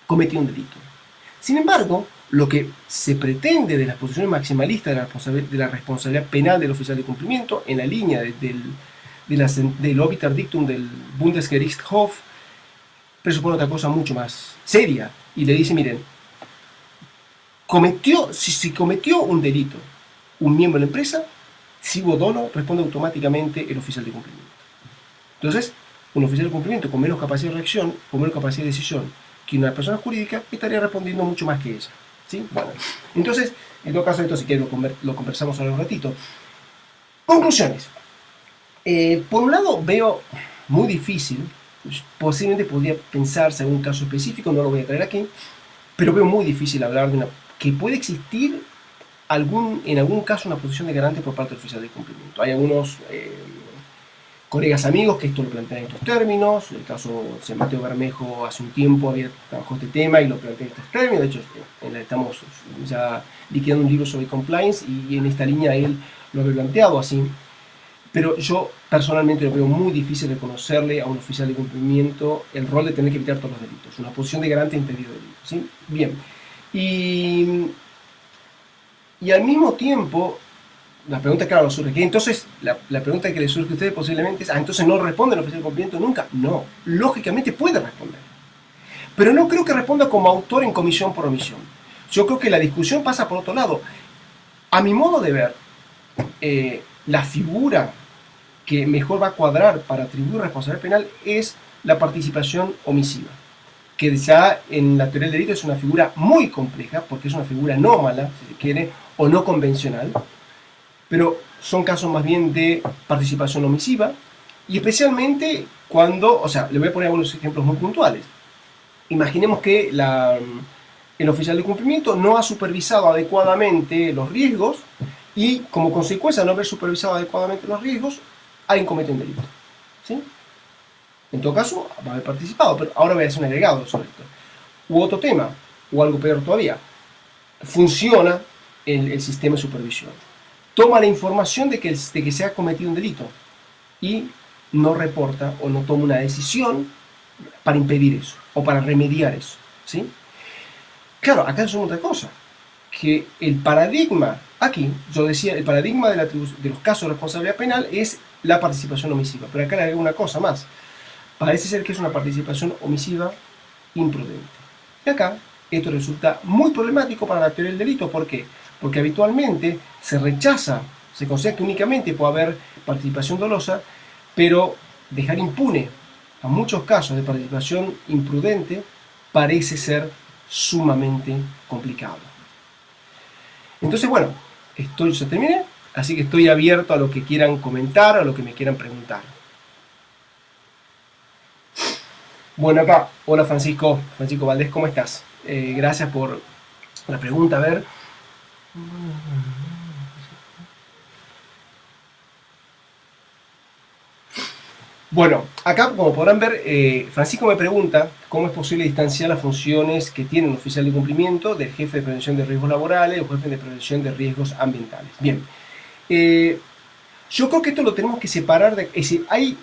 cometido un delito. Sin embargo, lo que se pretende de las posiciones maximalistas de la responsabilidad penal del oficial de cumplimiento, en la línea del Obiter Dictum del Bundesgerichtshof, presupone otra cosa mucho más seria y le dice, miren, si cometió un delito un miembro de la empresa, si hubo dolo, responde automáticamente el oficial de cumplimiento. Entonces, un oficial de cumplimiento con menos capacidad de reacción, con menos capacidad de decisión que una persona jurídica, estaría respondiendo mucho más que ella. ¿Sí? Bueno, entonces, en todo caso, esto sí que lo conversamos ahora un ratito. Conclusiones. Por un lado, veo muy difícil, posiblemente podría pensarse en un caso específico, no lo voy a traer aquí, pero veo muy difícil hablar de que puede existir en algún caso una posición de garante por parte del oficial de cumplimiento. Hay algunos colegas amigos que esto lo plantean en estos términos. El caso de Mateo Bermejo hace un tiempo había trabajado este tema y lo plantea en estos términos. De hecho, estamos ya liquidando un libro sobre compliance y en esta línea él lo había planteado así. Pero yo personalmente lo veo muy difícil reconocerle a un oficial de cumplimiento el rol de tener que evitar todos los delitos, una posición de garante impedido delitos. ¿Sí? Bien. Y al mismo tiempo, la pregunta, claro, surge que entonces, la pregunta que le surge a ustedes posiblemente es, entonces no responde el oficial de cumplimiento nunca. No, lógicamente puede responder. Pero no creo que responda como autor en comisión por omisión. Yo creo que la discusión pasa por otro lado. A mi modo de ver, la figura que mejor va a cuadrar para atribuir responsabilidad penal es la participación omisiva, que ya en la teoría del delito es una figura muy compleja, porque es una figura anómala, si se quiere, o no convencional, pero son casos más bien de participación omisiva, y especialmente cuando, o sea, le voy a poner algunos ejemplos muy puntuales. Imaginemos que el oficial de cumplimiento no ha supervisado adecuadamente los riesgos y como consecuencia de no haber supervisado adecuadamente los riesgos, alguien comete un delito. ¿Sí? En todo caso, va a haber participado, pero ahora voy a hacer un agregado sobre esto. U otro tema, o algo peor todavía, funciona el sistema de supervisión. Toma la información de que se ha cometido un delito y no reporta o no toma una decisión para impedir eso o para remediar eso. ¿Sí? Claro, acá es otra cosa, que el paradigma, aquí, yo decía, el paradigma de los casos de responsabilidad penal es la participación omisiva, pero acá le agrego una cosa más. Parece ser que es una participación omisiva imprudente. Y acá esto resulta muy problemático para la teoría del delito. ¿Por qué? Porque habitualmente se rechaza, se considera que únicamente puede haber participación dolosa, pero dejar impune a muchos casos de participación imprudente parece ser sumamente complicado. Entonces, bueno, ya terminé, así que estoy abierto a lo que quieran comentar, a lo que me quieran preguntar. Bueno, acá, hola Francisco Valdés, ¿cómo estás? Gracias por la pregunta, a ver. Bueno, acá como podrán ver, Francisco me pregunta cómo es posible distanciar las funciones que tiene un oficial de cumplimiento del jefe de prevención de riesgos laborales o jefe de prevención de riesgos ambientales. Bien, yo creo que esto lo tenemos que separar, es decir, hay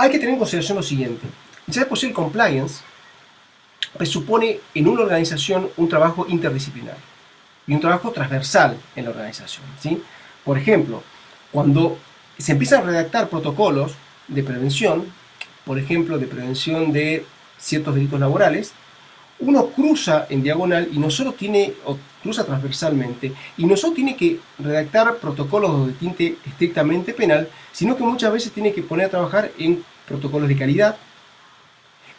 que tener en consideración lo siguiente. Ya de por sí el compliance presupone en una organización un trabajo interdisciplinar y un trabajo transversal en la organización. ¿Sí? Por ejemplo, cuando se empiezan a redactar protocolos de prevención, por ejemplo, de prevención de ciertos delitos laborales. Uno cruza en diagonal y no solo tiene, o cruza transversalmente, y no solo tiene que redactar protocolos de tinte estrictamente penal, sino que muchas veces tiene que poner a trabajar en protocolos de calidad,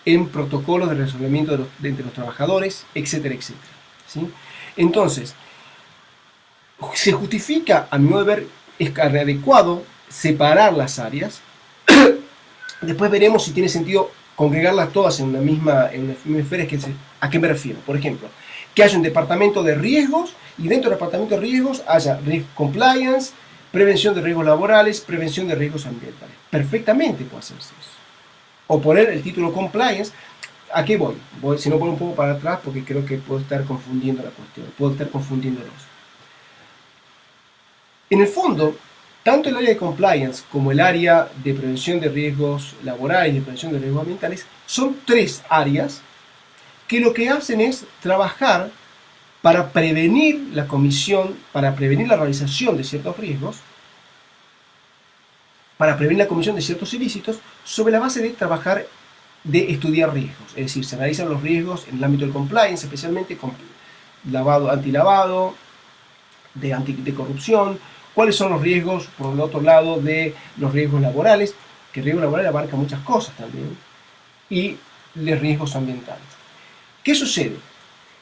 en protocolos de resolvimiento entre los trabajadores, etcétera, etcétera. ¿Sí? Entonces, se justifica, a mi modo de ver, es adecuado separar las áreas. Después veremos si tiene sentido congregarlas todas en una misma esfera. ¿A qué me refiero? Por ejemplo, que haya un departamento de riesgos y dentro del departamento de riesgos haya risk compliance, prevención de riesgos laborales, prevención de riesgos ambientales. Perfectamente puede hacerse eso. O poner el título compliance. ¿A qué voy? Si no, voy un poco para atrás porque creo que puedo estar confundiendo la cuestión. Puedo estar confundiéndolos. En el fondo, tanto el área de compliance como el área de prevención de riesgos laborales y de prevención de riesgos ambientales son tres áreas que lo que hacen es trabajar para prevenir la comisión, para prevenir la realización de ciertos riesgos, para prevenir la comisión de ciertos ilícitos, sobre la base de trabajar, de estudiar riesgos. Es decir, se analizan los riesgos en el ámbito del compliance, especialmente con lavado, antilavado, de corrupción, cuáles son los riesgos, por el otro lado, de los riesgos laborales, que el riesgo laboral abarca muchas cosas también, y los riesgos ambientales. ¿Qué sucede?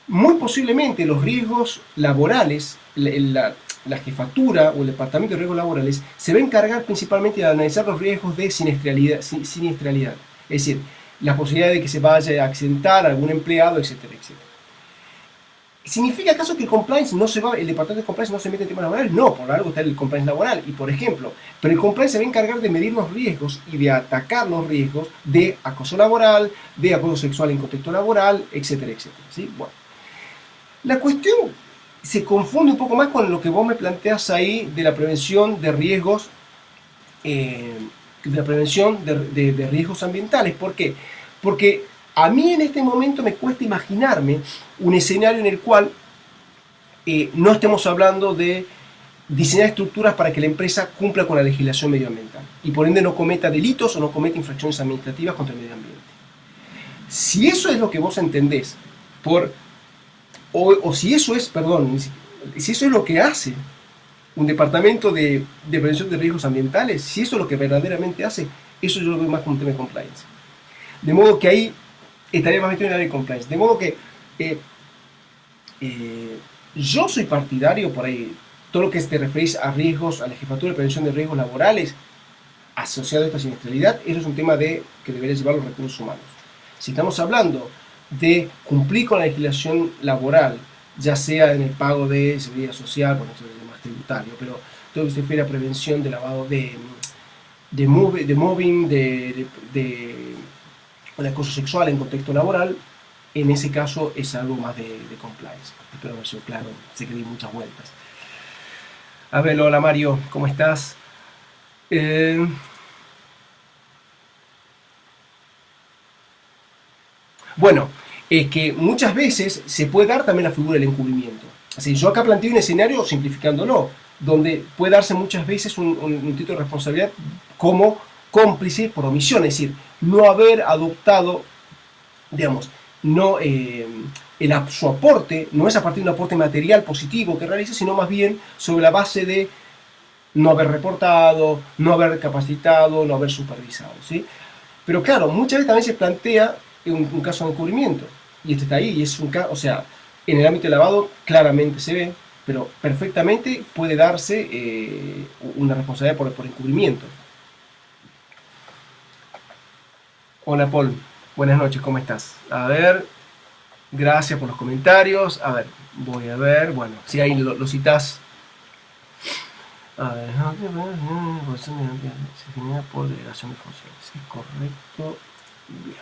Muy posiblemente los riesgos laborales, la jefatura o el departamento de riesgos laborales se va a encargar principalmente de analizar los riesgos de siniestralidad, es decir, la posibilidad de que se vaya a accidentar a algún empleado, etcétera, etcétera. ¿Significa acaso que el departamento de compliance no se mete en temas laborales? No, por algo está el compliance laboral. Y por ejemplo, pero el compliance se va a encargar de medir los riesgos y de atacar los riesgos de acoso laboral, de acoso sexual en contexto laboral, etcétera, etcétera. ¿Sí? Bueno, la cuestión se confunde un poco más con lo que vos me planteas ahí de la prevención de riesgos, de la prevención de riesgos ambientales. ¿Por qué? Porque a mí en este momento me cuesta imaginarme un escenario en el cual no estemos hablando de diseñar estructuras para que la empresa cumpla con la legislación medioambiental y por ende no cometa delitos o no cometa infracciones administrativas contra el medio ambiente. Si eso es lo que vos entendés si eso es lo que hace un departamento de prevención de riesgos ambientales, si eso es lo que verdaderamente hace, eso yo lo veo más como un tema de compliance. De modo que ahí estaría más metido en el área de compliance. De modo que yo soy partidario por ahí, todo lo que te referís a riesgos, a la jefatura de prevención de riesgos laborales asociado a esta siniestralidad, eso es un tema que debería llevar los recursos humanos. Si estamos hablando de cumplir con la legislación laboral, ya sea en el pago de seguridad social, bueno, eso es más tributario, pero todo lo que se refiere a prevención de lavado, de mobbing, de acoso sexual en contexto laboral, en ese caso es algo más de compliance. Espero haber sido claro, sé que di muchas vueltas. A ver, hola Mario, ¿cómo estás? Bueno, es que muchas veces se puede dar también la figura del encubrimiento. Así, yo acá planteo un escenario simplificándolo, donde puede darse muchas veces un título de responsabilidad como cómplice por omisión, es decir, no haber adoptado, digamos, su aporte no es a partir de un aporte material positivo que realiza, sino más bien sobre la base de no haber reportado, no haber capacitado, no haber supervisado, ¿sí? Pero claro, muchas veces también se plantea un caso de encubrimiento, y este está ahí, y es un caso, o sea, en el ámbito de lavado claramente se ve, pero perfectamente puede darse una responsabilidad por encubrimiento. Hola Paul, buenas noches, ¿cómo estás? A ver, gracias por los comentarios. A ver, voy a ver, bueno, si ahí lo citas. A ver, se genera por delegación de funciones. ¿Es correcto? Bien.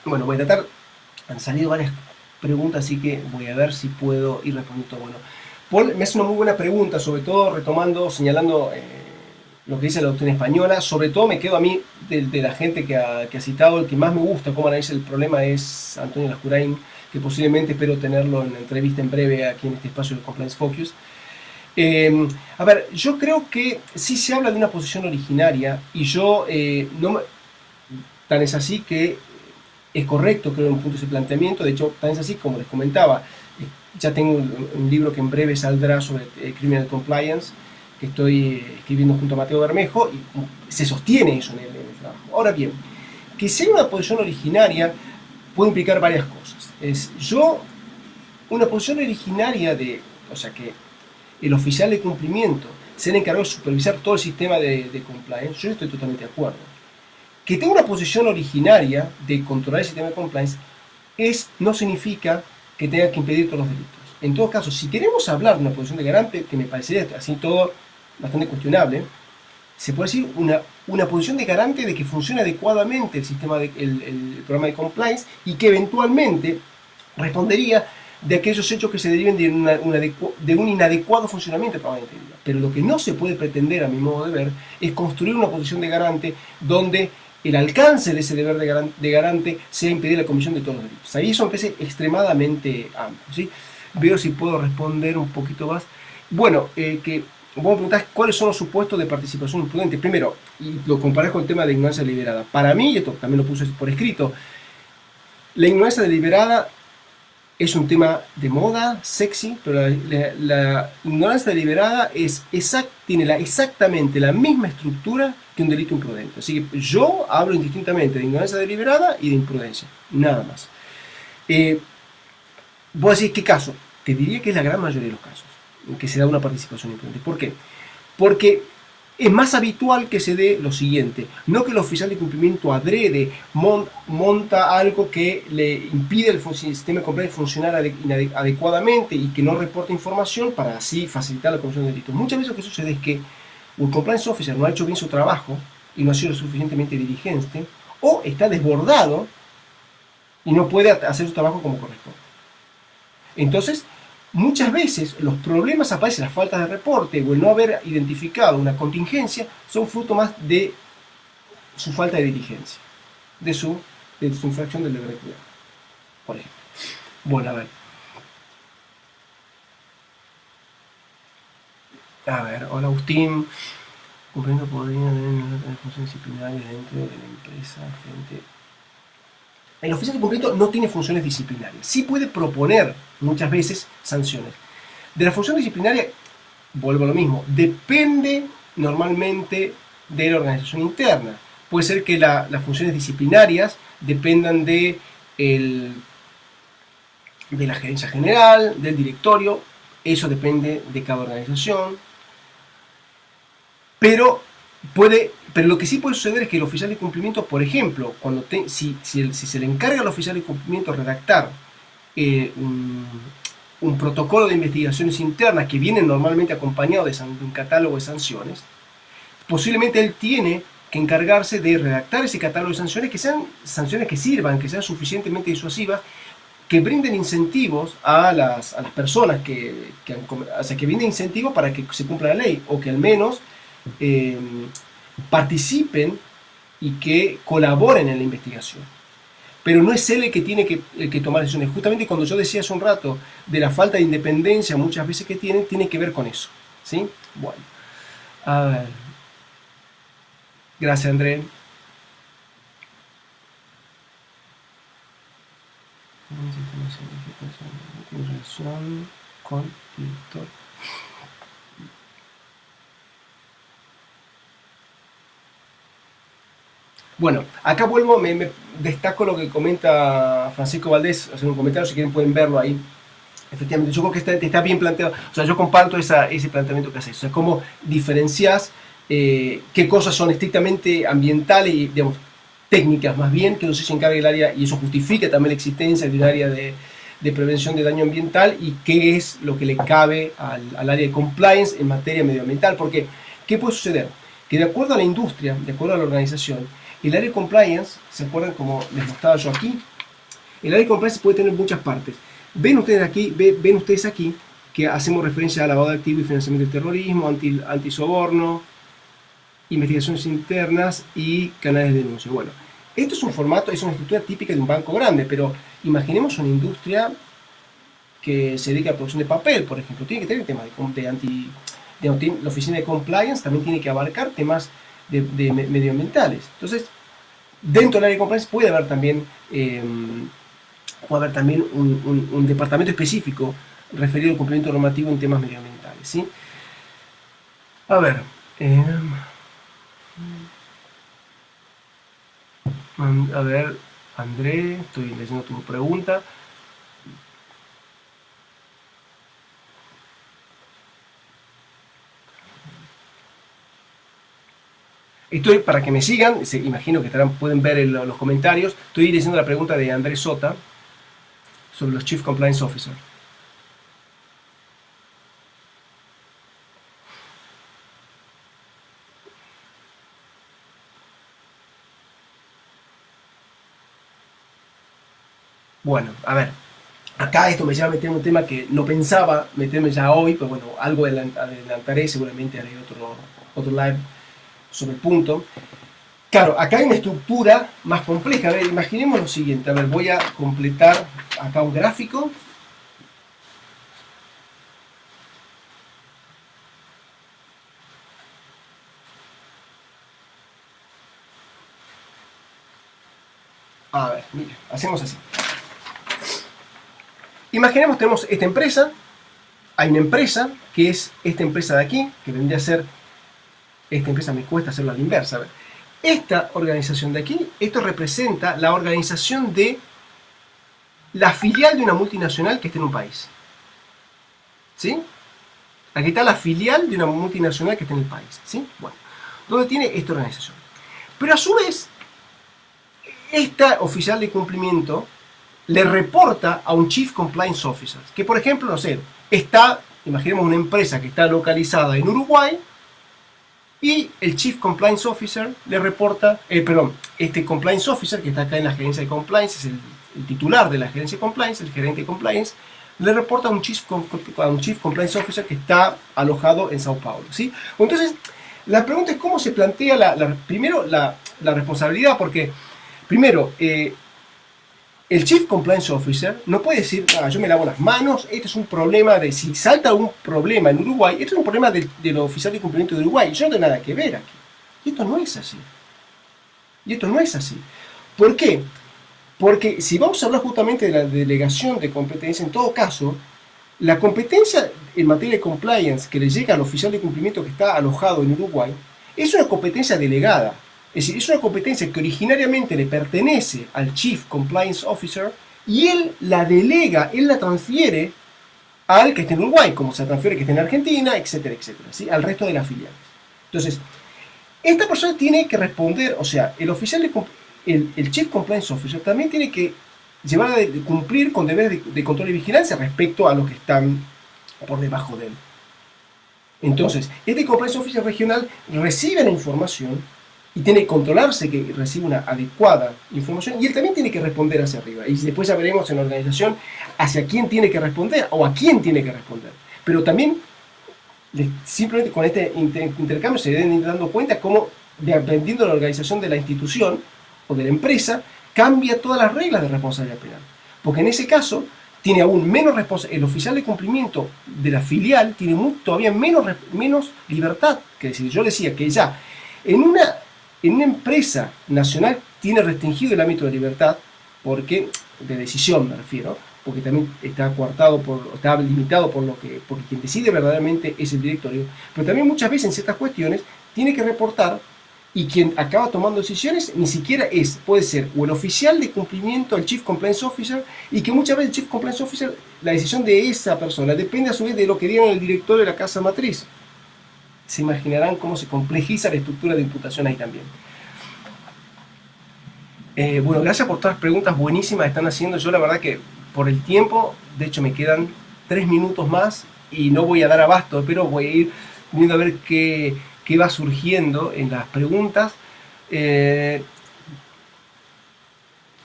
Bueno, voy a tratar. Han salido varias preguntas, así que voy a ver si puedo ir respondiendo. Bueno, Paul me hace una muy buena pregunta, sobre todo retomando, señalando lo que dice la doctrina española. Sobre todo me quedo a mí de la gente que ha citado, el que más me gusta cómo analiza el problema es Antonio Lascurain, que posiblemente espero tenerlo en la entrevista en breve aquí en este espacio de Compliance Focus. A ver, yo creo que sí se habla de una posición originaria y yo no tan es así que es correcto, creo, en un punto ese planteamiento. De hecho, tan es así como les comentaba, ya tengo un libro que en breve saldrá sobre Criminal Compliance, que estoy escribiendo junto a Mateo Bermejo, y se sostiene eso en el trabajo. Ahora bien, que sea una posición originaria puede implicar varias cosas. Una posición originaria o sea, que el oficial de cumplimiento sea el encargado de supervisar todo el sistema de compliance, yo estoy totalmente de acuerdo. Que tenga una posición originaria de controlar el sistema de compliance no significa que tenga que impedir todos los delitos. En todo caso, si queremos hablar de una posición de garante, que me parecería así todo bastante cuestionable, se puede decir una posición de garante de que funcione adecuadamente el sistema el programa de compliance y que eventualmente respondería de aquellos hechos que se deriven de un inadecuado funcionamiento del programa de integridad. Pero lo que no se puede pretender, a mi modo de ver, es construir una posición de garante donde el alcance de ese deber de garante sea impedir la comisión de todos los delitos. Ahí eso me parece extremadamente amplio, ¿sí? Veo si puedo responder un poquito más. Bueno, vos me preguntás cuáles son los supuestos de participación imprudente. Primero, y lo comparás con el tema de ignorancia deliberada. Para mí, y esto también lo puse por escrito, la ignorancia deliberada es un tema de moda, sexy, pero la ignorancia deliberada tiene exactamente la misma estructura que un delito imprudente. Así que yo hablo indistintamente de ignorancia deliberada y de imprudencia, nada más. Voy a decir qué caso. Te diría que es la gran mayoría de los casos en que se da una participación imprudente. ¿Por qué? Porque es más habitual que se dé lo siguiente, no que el oficial de cumplimiento adrede monta algo que le impide el sistema de compliance funcionar adecuadamente y que no reporta información para así facilitar la comisión de delitos. Muchas veces lo que sucede es que un compliance officer no ha hecho bien su trabajo y no ha sido suficientemente diligente, o está desbordado y no puede hacer su trabajo como corresponde. Entonces, muchas veces los problemas aparecen, las faltas de reporte o el no haber identificado una contingencia son fruto más de su falta de diligencia, de su infracción del deber de cuidado, por ejemplo. Bueno, a ver, hola Agustín, comprendo podrían tener funciones disciplinarias dentro de la empresa frente. El oficial de cumplimiento no tiene funciones disciplinarias, sí puede proponer muchas veces sanciones. De la función disciplinaria, vuelvo a lo mismo, depende normalmente de la organización interna. Puede ser que las funciones disciplinarias dependan de la gerencia general, del directorio, eso depende de cada organización, pero lo que sí puede suceder es que el oficial de cumplimiento, por ejemplo, si se le encarga al oficial de cumplimiento redactar un protocolo de investigaciones internas que viene normalmente acompañado de un catálogo de sanciones, posiblemente él tiene que encargarse de redactar ese catálogo de sanciones, que sean sanciones que sirvan, que sean suficientemente disuasivas, que brinden incentivos a las personas o sea, que brinden incentivos para que se cumpla la ley, o que al menos participen y que colaboren en la investigación. Pero no es él el que tiene que tomar decisiones. Justamente cuando yo decía hace un rato de la falta de independencia muchas veces que tiene que ver con eso, ¿sí? Bueno, a ver. Gracias, André. Relación con director. Bueno, acá vuelvo, me destaco lo que comenta Francisco Valdés, hacer un comentario, si quieren pueden verlo ahí. Efectivamente, yo creo que está bien planteado, o sea, yo comparto ese planteamiento que haces, o sea, cómo diferencias qué cosas son estrictamente ambientales y, digamos, técnicas más bien, que no se encargue el área, y eso justifica también la existencia de un área de prevención de daño ambiental, y qué es lo que le cabe al área de compliance en materia medioambiental, porque ¿qué puede suceder? Que de acuerdo a la industria, de acuerdo a la organización, el área de compliance, ¿se acuerdan como les mostraba yo aquí? El área de compliance puede tener muchas partes. Ven ustedes aquí que hacemos referencia a lavado de activos y financiamiento del terrorismo, antisoborno, investigaciones internas y canales de denuncia. Bueno, esto es un formato, es una estructura típica de un banco grande, pero imaginemos una industria que se dedica a la producción de papel, por ejemplo. Tiene que tener temas de anti... la oficina de compliance también tiene que abarcar temas de medioambientales. Entonces, dentro del área de compliance puede haber también un departamento específico referido al cumplimiento normativo en temas medioambientales, ¿sí? A ver, André, estoy leyendo tu pregunta. Estoy, para que me sigan, imagino que pueden ver los comentarios, estoy leyendo la pregunta de Andrés Sota sobre los Chief Compliance Officer. Bueno, a ver, acá esto me lleva a meter un tema que no pensaba meterme ya hoy, pero bueno, algo adelantaré, seguramente haré otro live sobre el punto. Claro, acá hay una estructura más compleja. A ver, imaginemos lo siguiente. A ver, voy a completar acá un gráfico. A ver, mire, hacemos así. Imaginemos tenemos esta empresa. Hay una empresa que es esta empresa de aquí, que vendría a ser... Esta empresa me cuesta hacerlo a la inversa. A ver, esta organización de aquí, esto representa la organización de la filial de una multinacional que esté en un país. ¿Sí? Aquí está la filial de una multinacional que esté en el país. ¿Sí? Bueno, ¿dónde tiene esta organización? Pero a su vez, esta oficial de cumplimiento le reporta a un Chief Compliance Officer, que por ejemplo, no sé, imaginemos una empresa que está localizada en Uruguay, y el Chief Compliance Officer le reporta, este Compliance Officer que está acá en la gerencia de Compliance, es el titular de la gerencia de Compliance, el gerente de Compliance, le reporta a un Chief Compliance Officer que está alojado en Sao Paulo, ¿sí? Entonces, la pregunta es cómo se plantea primero la responsabilidad, porque primero, el Chief Compliance Officer no puede decir, yo me lavo las manos, esto es un problema si salta un problema en Uruguay, esto es un problema del oficial de cumplimiento de Uruguay, yo no tengo nada que ver aquí. Y esto no es así. ¿Por qué? Porque si vamos a hablar justamente de la delegación de competencia, en todo caso, la competencia en materia de compliance que le llega al oficial de cumplimiento que está alojado en Uruguay es una competencia delegada. Es decir, es una competencia que originariamente le pertenece al Chief Compliance Officer y él la delega, él la transfiere al que esté en Uruguay, como se transfiere que esté en Argentina, etcétera, etcétera, ¿sí? Al resto de las filiales. Entonces, esta persona tiene que responder, o sea, el Chief Compliance Officer también tiene que llevar a cumplir con deberes de control y vigilancia respecto a los que están por debajo de él. Entonces, este Compliance Officer regional recibe la información y tiene que controlarse que recibe una adecuada información y él también tiene que responder hacia arriba. Y después ya veremos en la organización hacia quién tiene que responder o a quién tiene que responder. Pero también, simplemente con este intercambio se deben ir dando cuenta cómo, dependiendo de la organización de la institución o de la empresa, cambia todas las reglas de responsabilidad penal. Porque en ese caso, tiene aún menos responsabilidad. El oficial de cumplimiento de la filial tiene todavía menos libertad que decir. Yo decía que ya en una empresa nacional tiene restringido el ámbito de libertad, porque de decisión me refiero, porque también está está limitado porque quien decide verdaderamente es el directorio, pero también muchas veces en ciertas cuestiones tiene que reportar y quien acaba tomando decisiones ni siquiera puede ser o el oficial de cumplimiento, el Chief Compliance Officer, y que muchas veces el Chief Compliance Officer, la decisión de esa persona depende a su vez de lo que diga el directorio de la casa matriz. Se imaginarán cómo se complejiza la estructura de imputación ahí también. Bueno, gracias por todas las preguntas buenísimas que están haciendo. Yo la verdad que por el tiempo, de hecho me quedan 3 minutos más y no voy a dar abasto, pero voy a ir viendo a ver qué va surgiendo en las preguntas.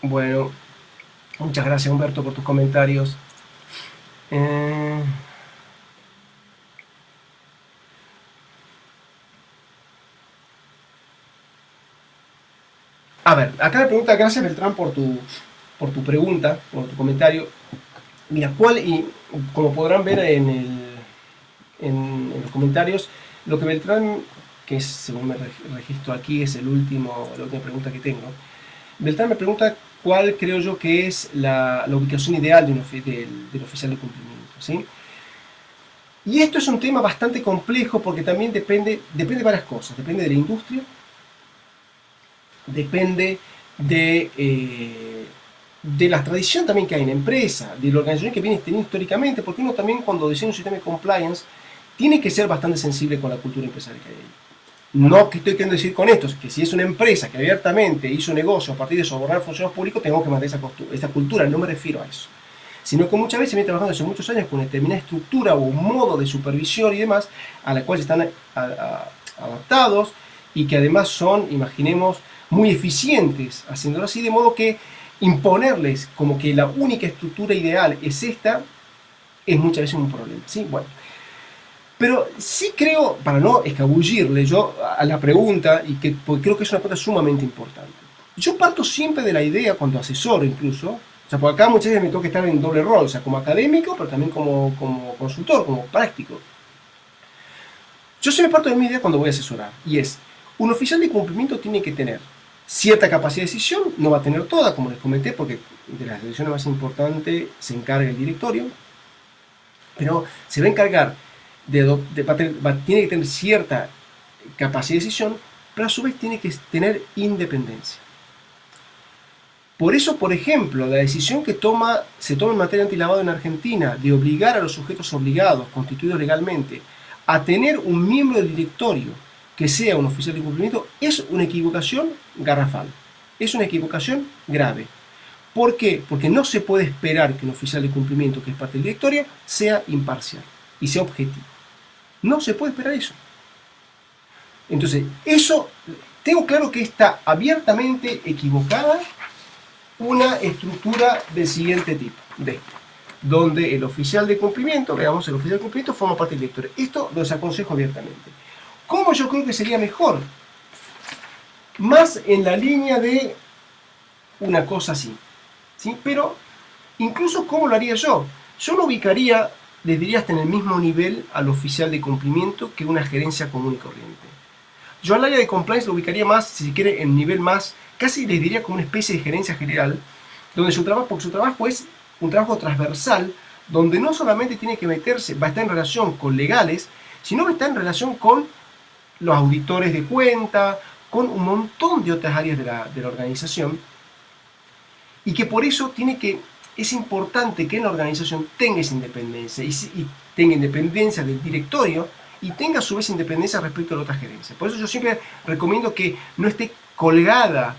Bueno, muchas gracias Humberto por tus comentarios. A ver, acá me pregunta, gracias Beltrán por tu pregunta, por tu comentario. Mira, y como podrán ver en los comentarios, lo que Beltrán, que es, según me registro aquí, es la última pregunta que tengo. Beltrán me pregunta cuál creo yo que es la ubicación ideal del oficial de cumplimiento, ¿sí? Y esto es un tema bastante complejo porque también depende de varias cosas. Depende de la industria, depende de la tradición también que hay en la empresa, de la organización que viene teniendo históricamente, porque uno también cuando diseña un sistema de compliance tiene que ser bastante sensible con la cultura empresarial que hay ahí. No que estoy queriendo decir con esto, es que si es una empresa que abiertamente hizo negocio a partir de sobornar funcionarios públicos, tengo que mantener esta cultura, no me refiero a eso. Sino que muchas veces viene trabajando hace muchos años con una determinada estructura o modo de supervisión y demás, a la cual están adaptados y que además son, imaginemos, muy eficientes, haciéndolo así, de modo que imponerles como que la única estructura ideal es esta, es muchas veces un problema, ¿sí? Bueno, pero sí creo, para no escabullirle yo a la pregunta, porque creo que es una pregunta sumamente importante. Yo parto siempre de la idea, cuando asesoro incluso, o sea, por acá muchas veces me toca estar en doble rol, o sea, como académico, pero también como consultor, como práctico. Yo siempre parto de mi idea cuando voy a asesorar, y es, un oficial de cumplimiento tiene que tener cierta capacidad de decisión, no va a tener toda, como les comenté, porque de las decisiones más importantes se encarga el directorio, pero se va a encargar tiene que tener cierta capacidad de decisión, pero a su vez tiene que tener independencia. Por eso, por ejemplo, la decisión que se toma en materia antilavado en Argentina de obligar a los sujetos obligados, constituidos legalmente, a tener un miembro del directorio que sea un oficial de cumplimiento, es una equivocación garrafal, es una equivocación grave. ¿Por qué? Porque no se puede esperar que un oficial de cumplimiento que es parte del directorio sea imparcial y sea objetivo. No se puede esperar eso. Entonces, tengo claro que está abiertamente equivocada una estructura del siguiente tipo, donde el oficial de cumplimiento, el oficial de cumplimiento forma parte del directorio. Esto lo desaconsejo abiertamente. ¿Cómo yo creo que sería mejor? Más en la línea de una cosa así, ¿sí? Pero incluso ¿cómo lo haría yo? Yo lo ubicaría, les diría, hasta en el mismo nivel al oficial de cumplimiento que una gerencia común y corriente. Yo al área de compliance lo ubicaría más, si se quiere, en nivel más, casi les diría como una especie de gerencia general, porque su trabajo es un trabajo transversal, donde no solamente tiene que meterse, va a estar en relación con legales, sino que está en relación con los auditores de cuenta, con un montón de otras áreas de la organización, y que por eso es importante que en la organización tenga esa independencia, y tenga independencia del directorio, y tenga a su vez independencia respecto a la otra gerencia. Por eso yo siempre recomiendo que no esté colgada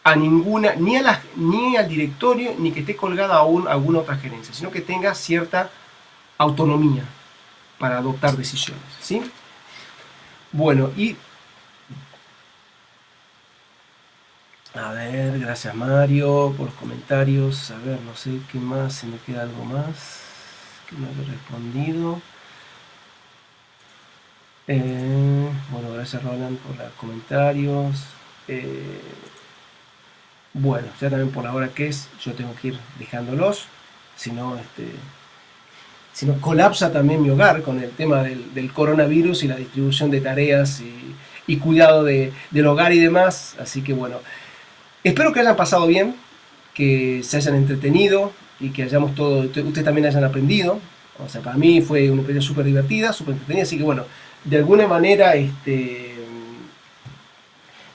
a ninguna, ni al directorio, ni que esté colgada a alguna otra gerencia, sino que tenga cierta autonomía para adoptar decisiones, ¿sí? Bueno, y a ver, gracias Mario por los comentarios. A ver, no sé qué más, se me queda algo más que no he respondido. Bueno, gracias Roland por los comentarios. Bueno, ya también por la hora que es, yo tengo que ir dejándolos, si no colapsa también mi hogar con el tema del coronavirus y la distribución de tareas y cuidado del hogar y demás. Así que bueno, espero que hayan pasado bien, que se hayan entretenido y que ustedes también hayan aprendido. O sea, para mí fue una experiencia súper divertida, súper entretenida, así que bueno, de alguna manera, en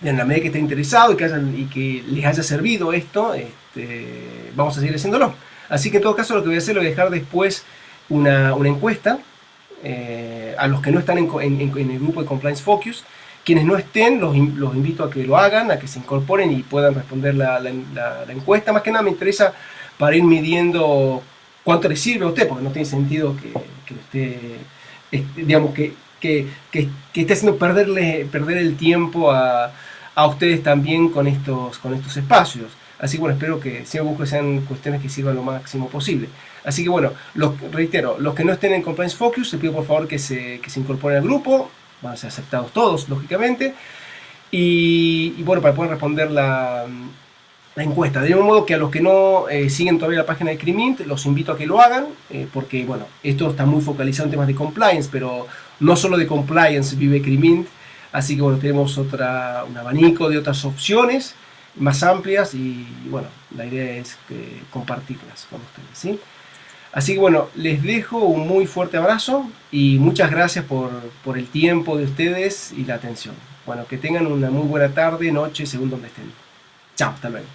la medida que estén interesados y que les haya servido esto, vamos a seguir haciéndolo. Así que en todo caso lo que voy a hacer es dejar después una encuesta a los que no están en el grupo de Compliance Focus. Quienes no estén, los invito a que lo hagan, a que se incorporen y puedan responder la encuesta. Más que nada me interesa para ir midiendo cuánto les sirve a usted, porque no tiene sentido que usted, digamos, que esté haciendo perder el tiempo a ustedes también con estos espacios. Así que bueno, espero que siempre busco que sean cuestiones que sirvan lo máximo posible. Así que bueno, reitero, los que no estén en Compliance Focus, les pido por favor que se incorporen al grupo, van a ser aceptados todos, lógicamente. Y bueno, para poder responder la encuesta. De un modo que a los que no siguen todavía la página de Crimint, los invito a que lo hagan, porque bueno, esto está muy focalizado en temas de compliance, pero no solo de compliance vive Crimint, así que bueno, tenemos un abanico de otras opciones más amplias y bueno, la idea es compartirlas con ustedes, ¿sí? Así que bueno, les dejo un muy fuerte abrazo y muchas gracias por el tiempo de ustedes y la atención. Bueno, que tengan una muy buena tarde, noche, según donde estén. Chao, hasta luego.